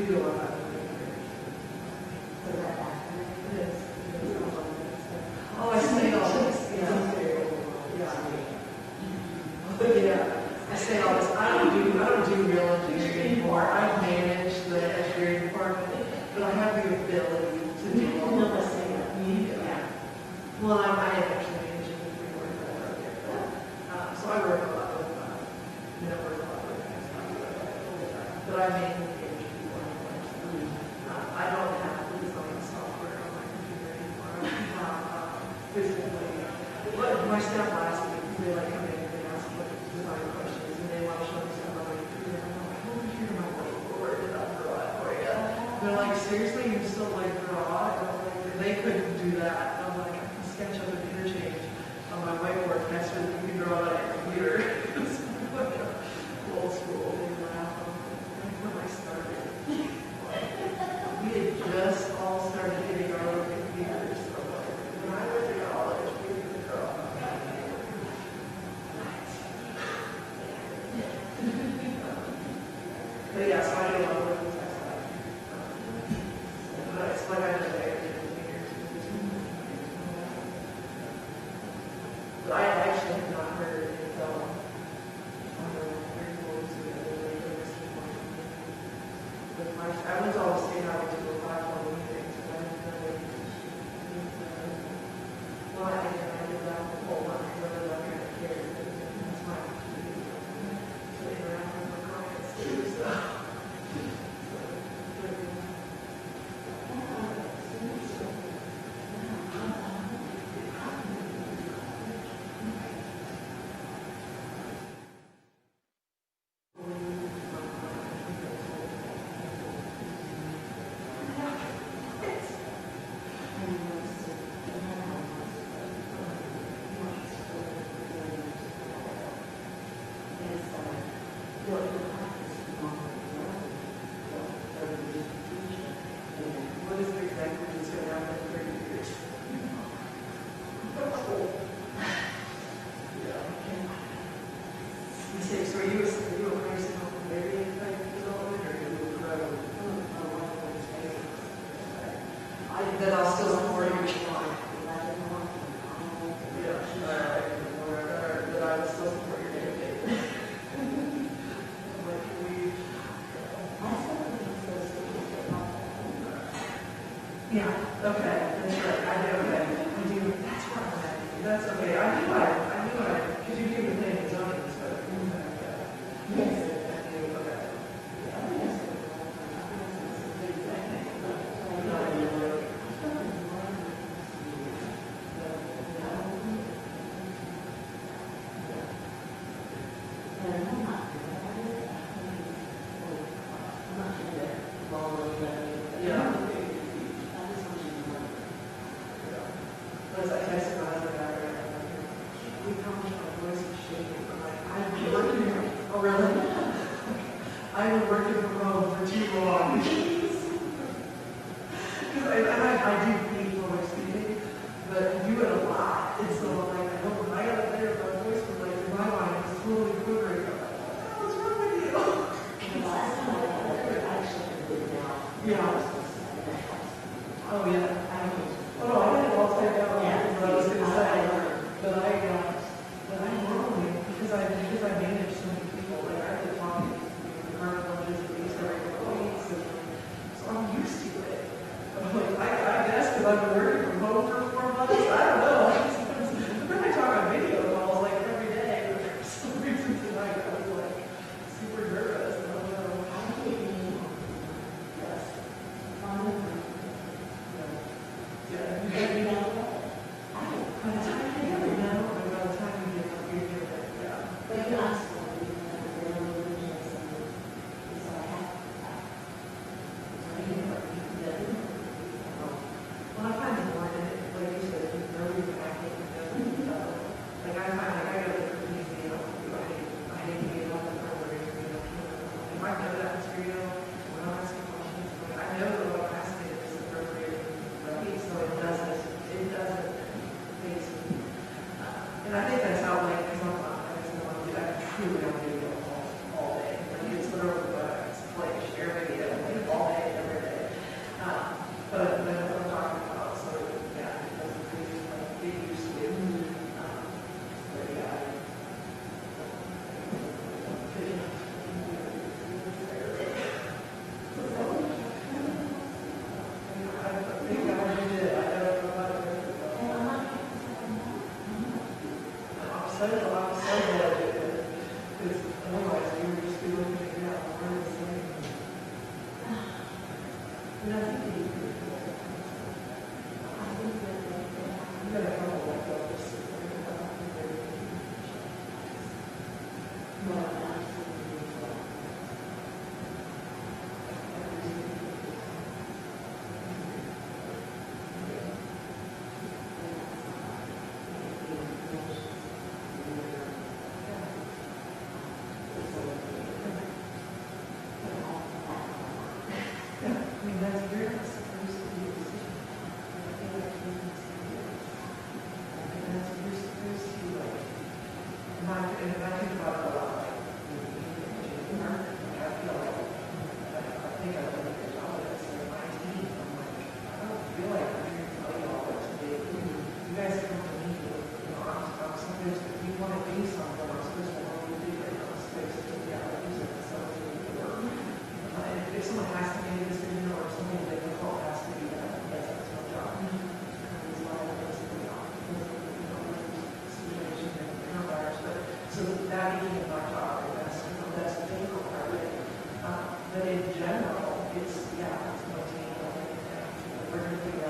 do a lot of that. Oh, I say all this, yeah. Yeah, I say all this, I don't do real engineering anymore, I manage the engineering department, but I have the ability to do all of this. Yeah. Well, I actually manage engineering work, so I work a lot with, work a lot with guys, but I mainly I don't have the design software on my computer anymore. Physically. But my staff last week, they like come in and they ask what design questions and they want to show me stuff on my computer. And I'm like, oh, computer, my whiteboard, and I'll draw it for you. They're like, seriously, you still like draw? And I'm like, they couldn't do that. And I'm like, I can sketch up an interchange on my whiteboard faster than you can draw it on your computer. It's old school. They laugh. Like when I started. We had just all started getting our own computers, so when I went to college, we were the girl. But yeah, so I do a lot of work with that stuff. But it's like I did there. But I actually have not heard until I was always staying out to a 5:20 meetings, and I didn't really, well, I did that the whole month, whether I'm going to care, that's my opportunity to interact with my clients too, so. What is it exactly that's going to happen in 30 years? You say, so are you a person of maybe type development, or are you a pro? Then I'll still support you which one. Yeah, or that I would still support your candidate. Yeah, okay, that's right, I do, okay, I do, that's where I'm at, that's okay, I knew because you do the thing, it's on it, so. Yes. I do, okay. Yeah. As I texted my husband about it, we promised my voice was shaking. I've been working here. Oh, really? I've been working from home for too long. Because I do need public speaking, but I do it a lot. And so I'm like, I know when I got up there, my voice was like, in my mind, was slowly quivering. I'm like, what's wrong with you? Yeah. Oh, yeah. Oh, no, I had it all typed out. What I was going to say, but I normally, because I manage so many people, like I could talk to current budgets of these every employees, and so I'm used to it. I'm like, I guess because I've been working from home for 4 months, I don't know. But then I talk on video calls like every day, but for some reason tonight I was like super nervous. And I don't know. Yes. Yeah. By the time you get it now, or by the time you get it, yeah. But you ask for it, well, I find it more in it, like you said, it's really acting, like I find like I gotta look for things, I hate to get up in front of everybody, if I know that material, when I'm asking questions, like I know that what I'm asking is appropriate, right? So it doesn't face me. And I think that's how, like, because I'm not, I truly don't video all day. Like, it's literally what I play, share video, like, all day, every day. But that's what I'm talking about, so, yeah, it doesn't really, like, get used to it. But, yeah. I think I did it. I don't know how to do it. I'm so glad I did it, because otherwise we would just be looking at it out, we're the same. And I think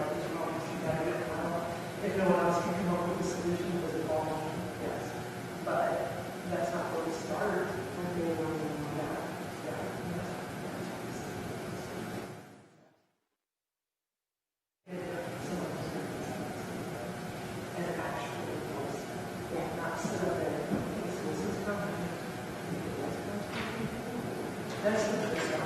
like these problems, you gotta get them out. If no one else can come up with a solution, does it fall on you? Yes. But that's not where we start. We're doing on that. And actually, not sit up there. This is coming. That's the first step.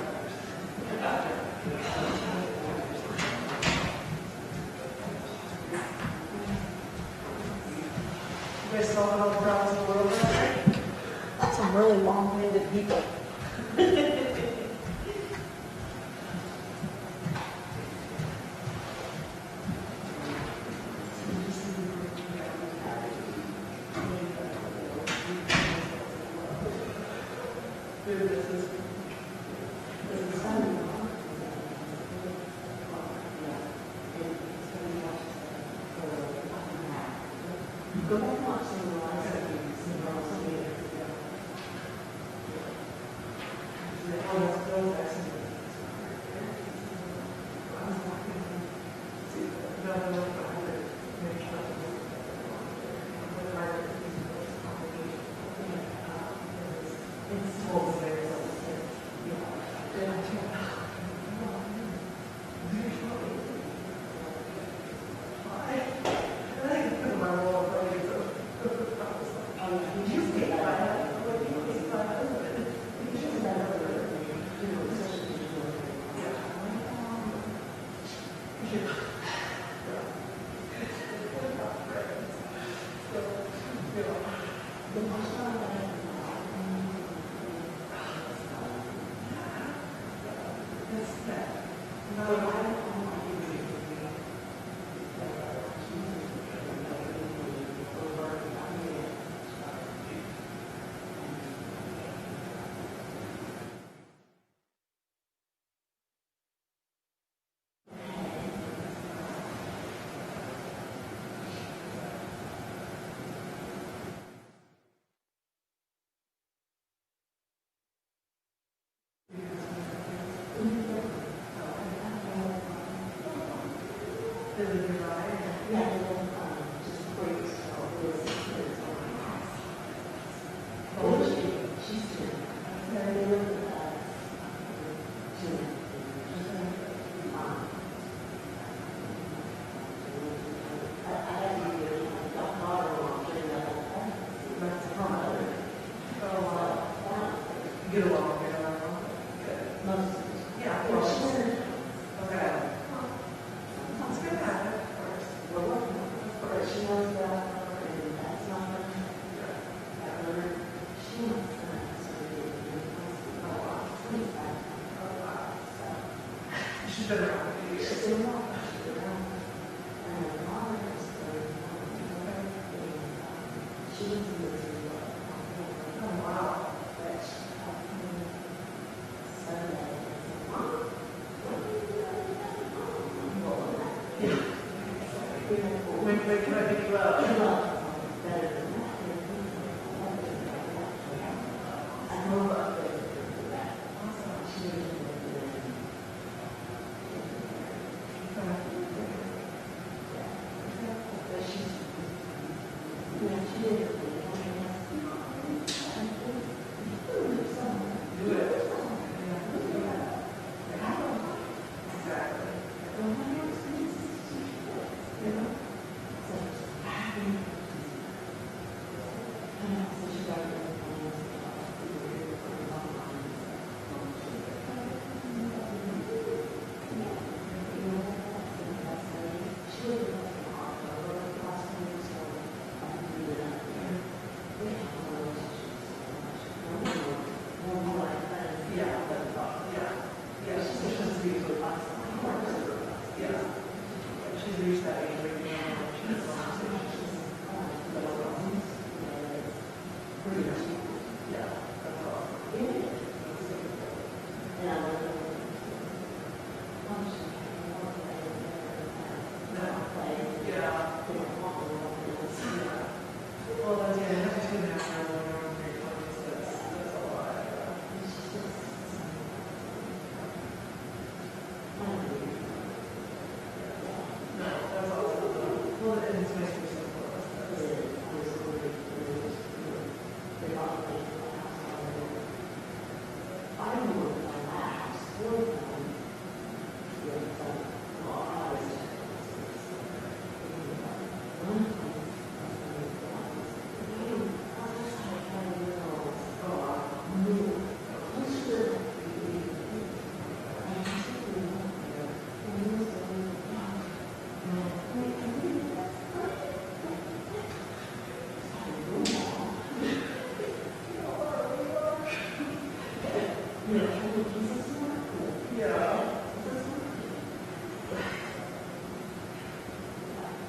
You guys solving all the problems in the world right now? That's some really long-winded people. Get along, get along. Yeah, of course. Okay. Sounds good, of course. She knows that, and that's not her. She wants that. She's been around for years. She's been around. Oh, wow. Wait, can I pick you up?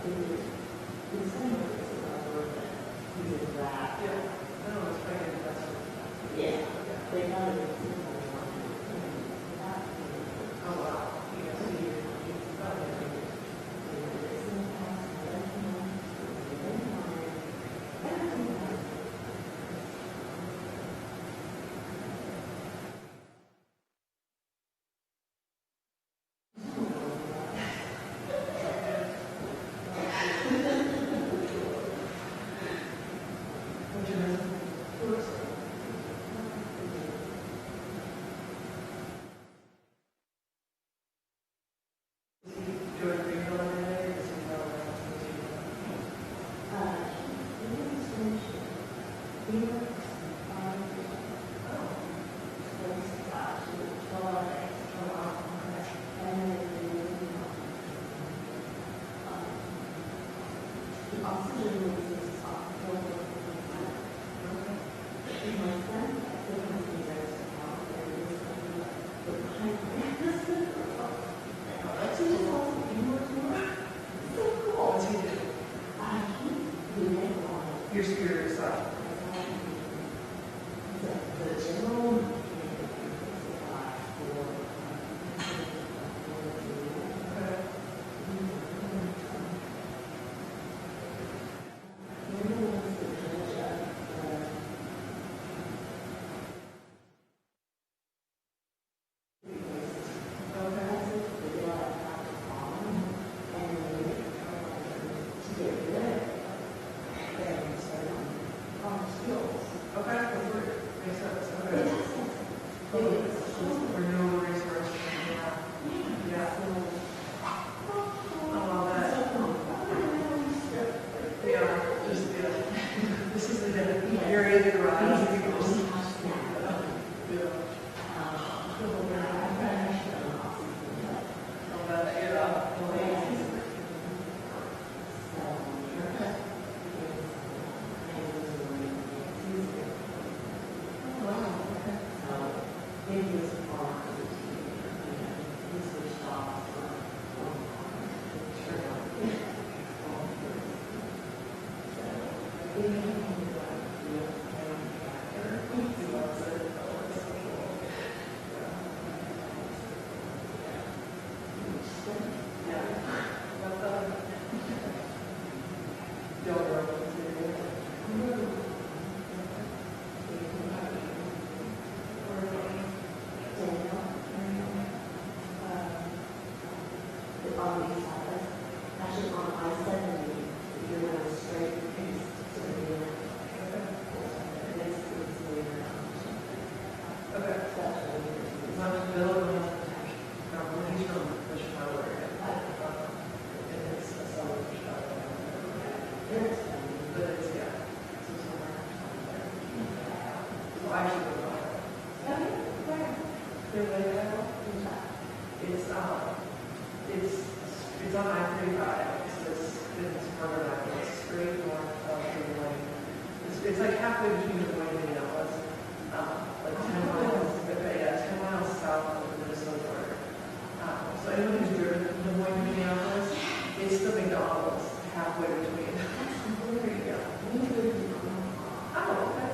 in some ways, it's not worth it. Because of that. Yeah. I don't know, it's probably the best one. Yeah. They got it. Oh, wow. Your spirit side. The general It's on I-35, it's further back, it's straight north of the lane. It's like halfway between the Wayne and Minneapolis, like 10 miles, but yeah, 10 miles south of the Minnesota border. So anyone who's driven from Des Moines to Minneapolis, it's the McDonald's halfway between. There you go. Oh, okay.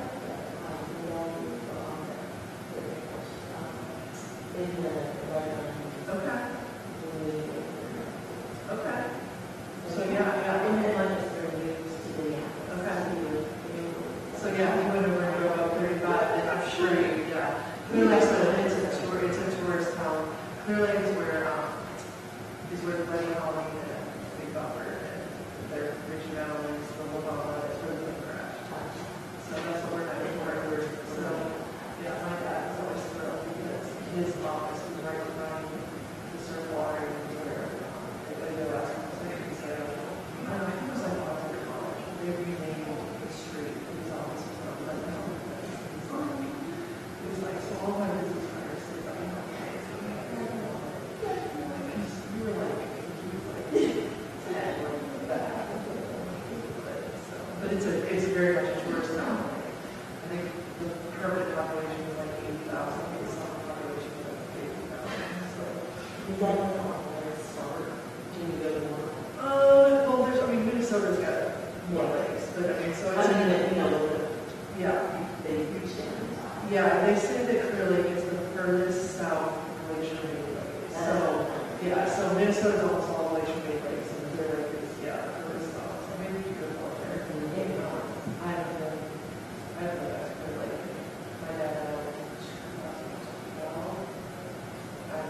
Okay. Okay. So yeah. Okay. So yeah, we went over and drove up 35, and I'm sure you, yeah. Clearly, so it's a tourist town. Clearly, is where the Buddy Holly and Big Buffer and they're reaching out and it's the Palomba, it's where the crash. So that's what we're having for. So yeah, my dad is always thrilled because his office was right behind the surf water and where they go out to the city. So I think it was like Oxford College. They renamed the street. His office was not like that. It was like, so all my business partners said, like, okay, so we were like, but it's a very much a tourist town. I think the permanent population is like 80,000. The summer population is like 80,000. So. Is that a start? Can you go to one? Well, there's so does almost all the way from Bay Lakes, and there is, yeah, there is, so maybe you could go there. I have been, like, my dad died in 2012, and,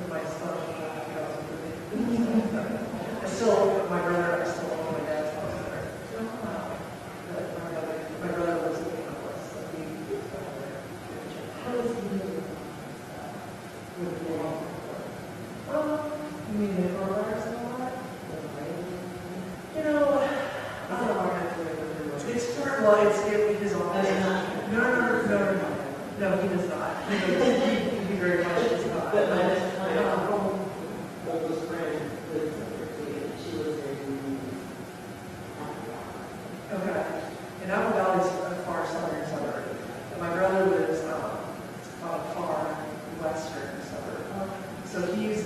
my son, I still, my brother, I still own my dad's house there. My brother lives in the house, so he lives down there. How does he live? With the law? You mean the coronavirus and all that? You know, I don't know what I'm doing. It's for, well, it's his office. No, he does not. He very much does not. But my oldest friend lives in Berkeley, and she was there. Okay. And Apple Valley is a far southern suburb. My brother lives on a far western suburb. So his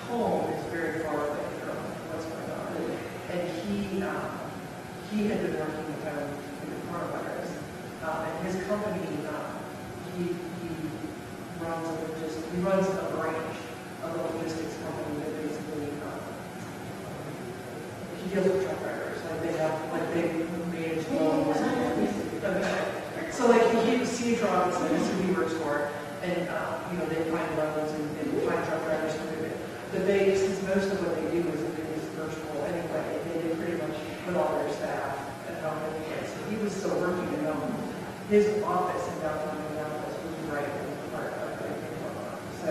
home is very far away from what's going on. And he had been working with him in the coronavirus. And his company, he runs a branch of a logistics company that basically he deals with truck drivers. They manage loans. Okay. So he sees trucks and that's who he works for, and they find loans and find truck drivers to move it. But since most of what they do is virtual anyway, they pretty much put all their staff at home anyway. So he was still working at home. His office in downtown Minneapolis was right in the park. So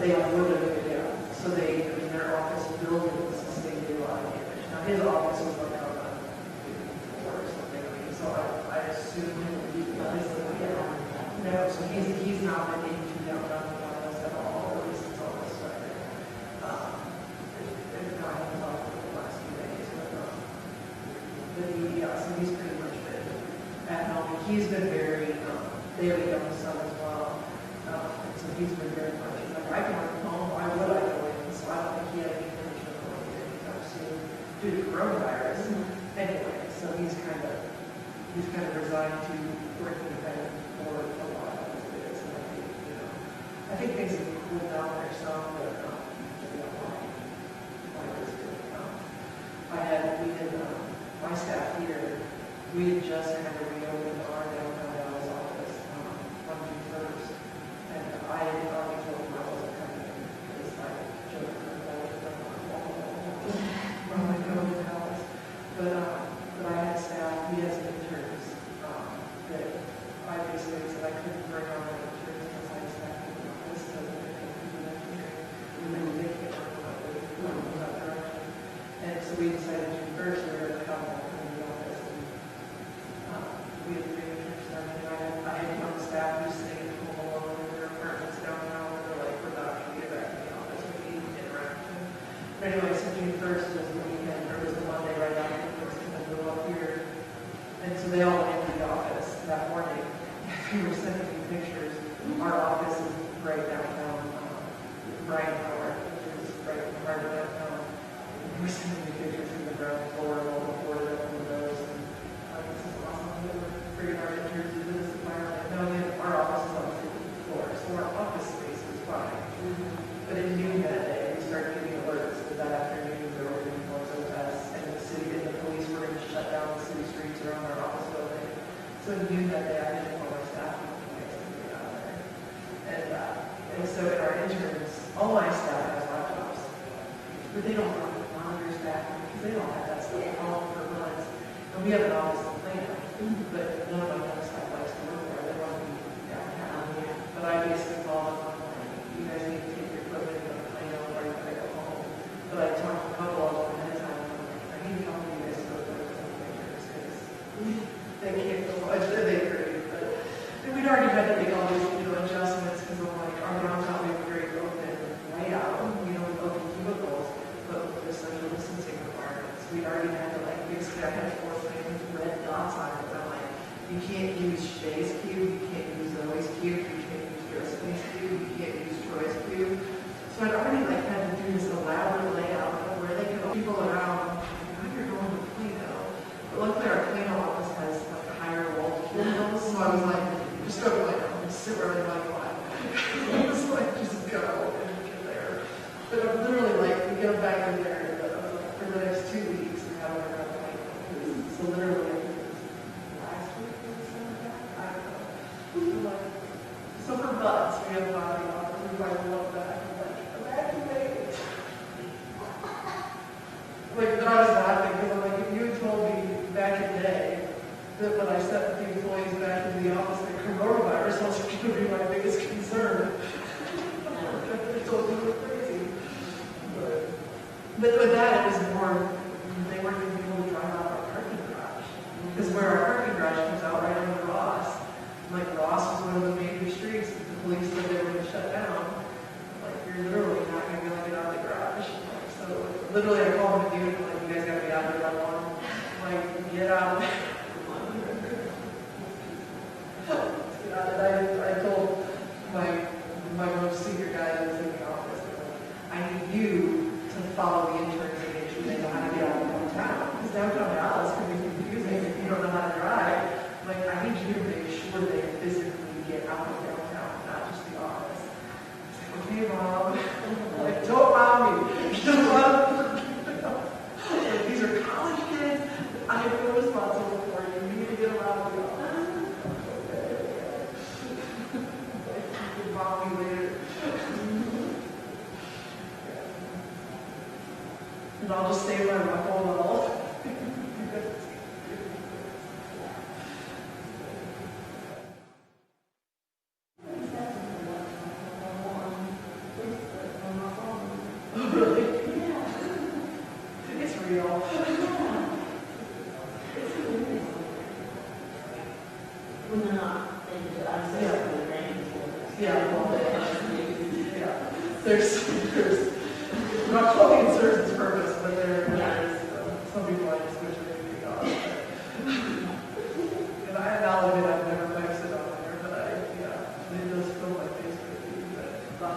they uploaded it down. So their office building was sustained a lot of damage. Now his office was like on the floor or something. So I assume he was no. So he's not been into downtown Minneapolis at all. At least it's all this way. It's not in the last few days, so he's pretty much been at home. He's been very, they have a young son as well. So he's been very much, he's like, I can work from home, why would I go in? So I don't think he had any intention of going in anytime soon due to coronavirus. Anyway, so he's kind of resigned to working independent for a while as it is. And I think things have cooled down there some, but my staff here, we had just kind of reopened our downtown Dallas office on June 1st, and I had already told them I wasn't coming in because I joked about it when I go to Dallas. But I had staff, we had some interns that I basically said I couldn't bring on my interns because I had staff in the office, so they couldn't do that here. They can't work with that direction. And so we decided June 1st we were going to come in the office. We had 3 interns starting. I had young staff who stayed at home alone in their apartments downtown, and they're like, we're not going to get back to the office. We need interaction. But anyway, so June 1st was the weekend, or was the Monday right after the first kind of blew up here. And so they all went into the office that morning. We were sending me pictures. Our office is right downtown, Bryan Tower, which is right in the heart of downtown. We're sending me pictures from the ground floor and all the floors up in those. And this is awesome. We're bringing our interns into this environment. No, our office is on the 15th floor, so our office space is fine. But at noon that day, we started getting alerts that afternoon there were going to be more protests, and the city and the police were going to shut down the city streets around our office building. So at noon that day, I didn't call our staff to get out of there. And so our interns, all my staff has laptops, but they don't have monitors back because they don't have that stuff all for months. And we have an office in Plano, but none of my young staff likes to work there. They want to be downtown. But I basically call them on like, you guys need to take your equipment and go to Plano or you can go home. But I talked to a couple of them ahead of time. And I'm like, I need to come to you guys to go to the pictures because they can't go much. They agree. But we'd already had to make all these adjustments because I'm like, our downtown we have a very open layout, open cubicles, but with the social distancing requirements. We'd already had to basically I had 4 things, red dots on it. I'm like, you can't use Shay's cube, you can't use Zoe's cube, you can't use Josephine's cube, you can't use Troy's cube. So I'd already had to do this elaborate layout of where they could people around. Now you're going to Plano. But luckily our Plano office has a higher wall cubicles, so I was like, just go to Plano, just sit where they like what. I sent the employees back into the office, the coronavirus was going to be my biggest concern. It's a little crazy. But with that, it was more, they weren't going to be able to drive out our parking garage. Because where our parking garage comes out right under Ross, like Ross was one of the major streets that the police said they were going to shut down. Like, you're literally not going to be able to get out of the garage. So literally I called them and like, you guys got to get out of there by one. Like, get out of there. I told my most senior guy that was in the office, I need you to follow the interns and make sure they know how to get out of downtown. Because downtown Dallas can be confusing if you don't know how to drive. Like, I need you to make sure they physically get out of downtown, not just the office. I was like, okay, Mom. Like, don't mind me. Get them out. Like, these are college kids. I feel responsible for you. You need to get them out of the office. Mom me later. And I'll just save my ruffle and all. Oh, really? It's real. There's not quite in service purpose, but there's some people I just wish they could be off. And I'll admit I've never placed it on there, but it does feel like Facebook, but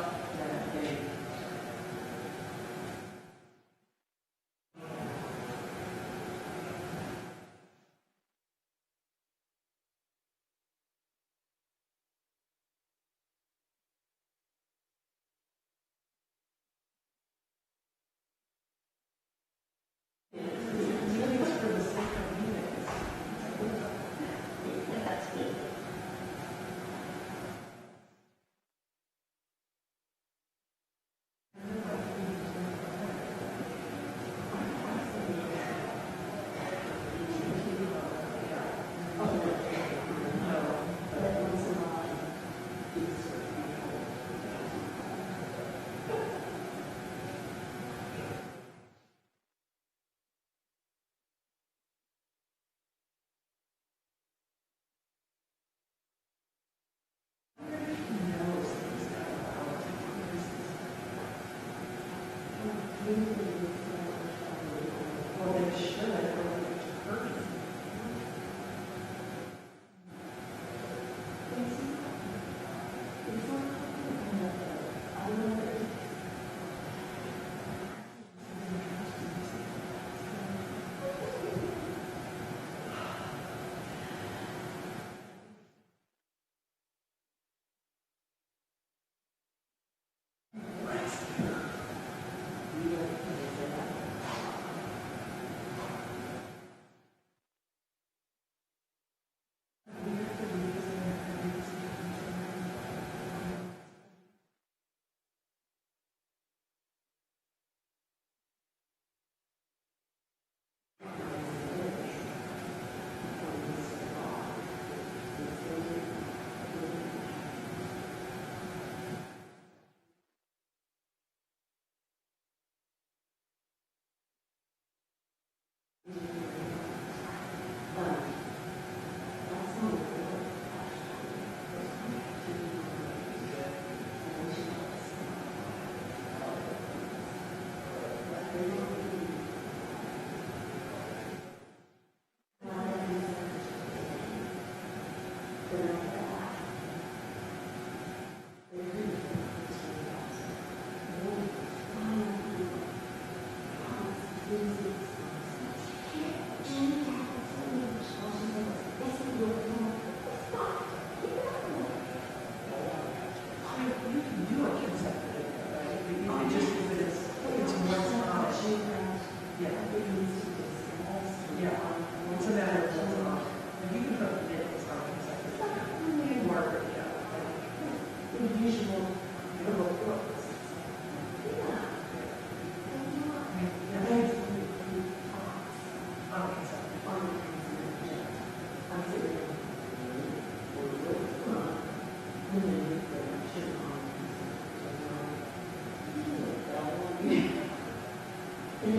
Oh,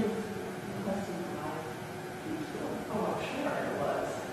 sure it was.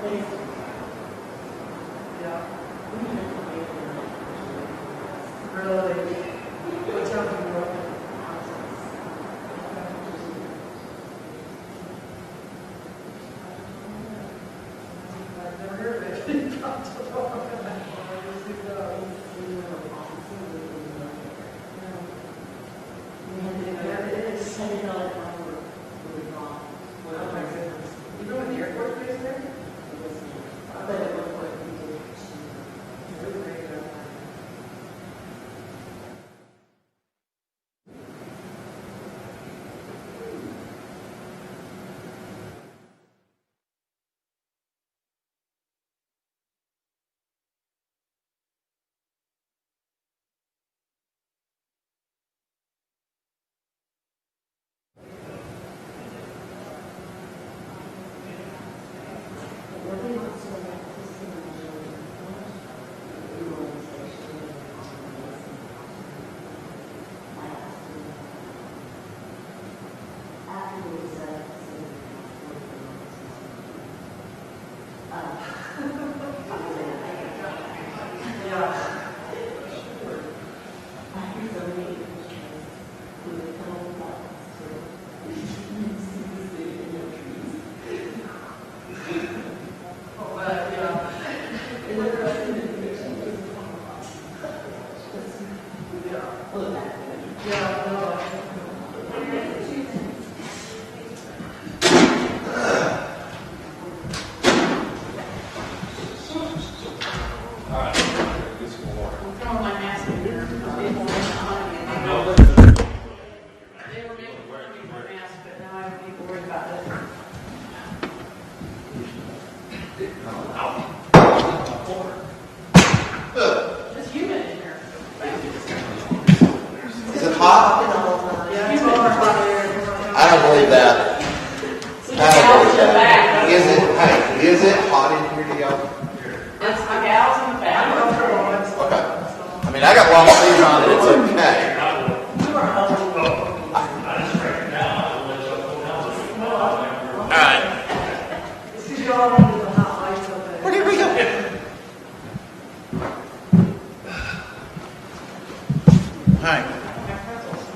Really? What's happening? I've never heard of it. Oh my goodness. Even when the airport plays there? I bet it looked like we did.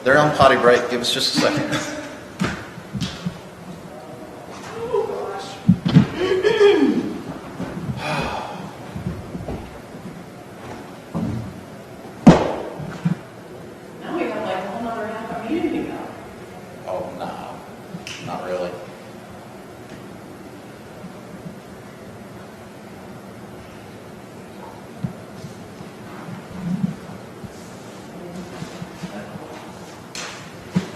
They're on potty break. Give us just a second.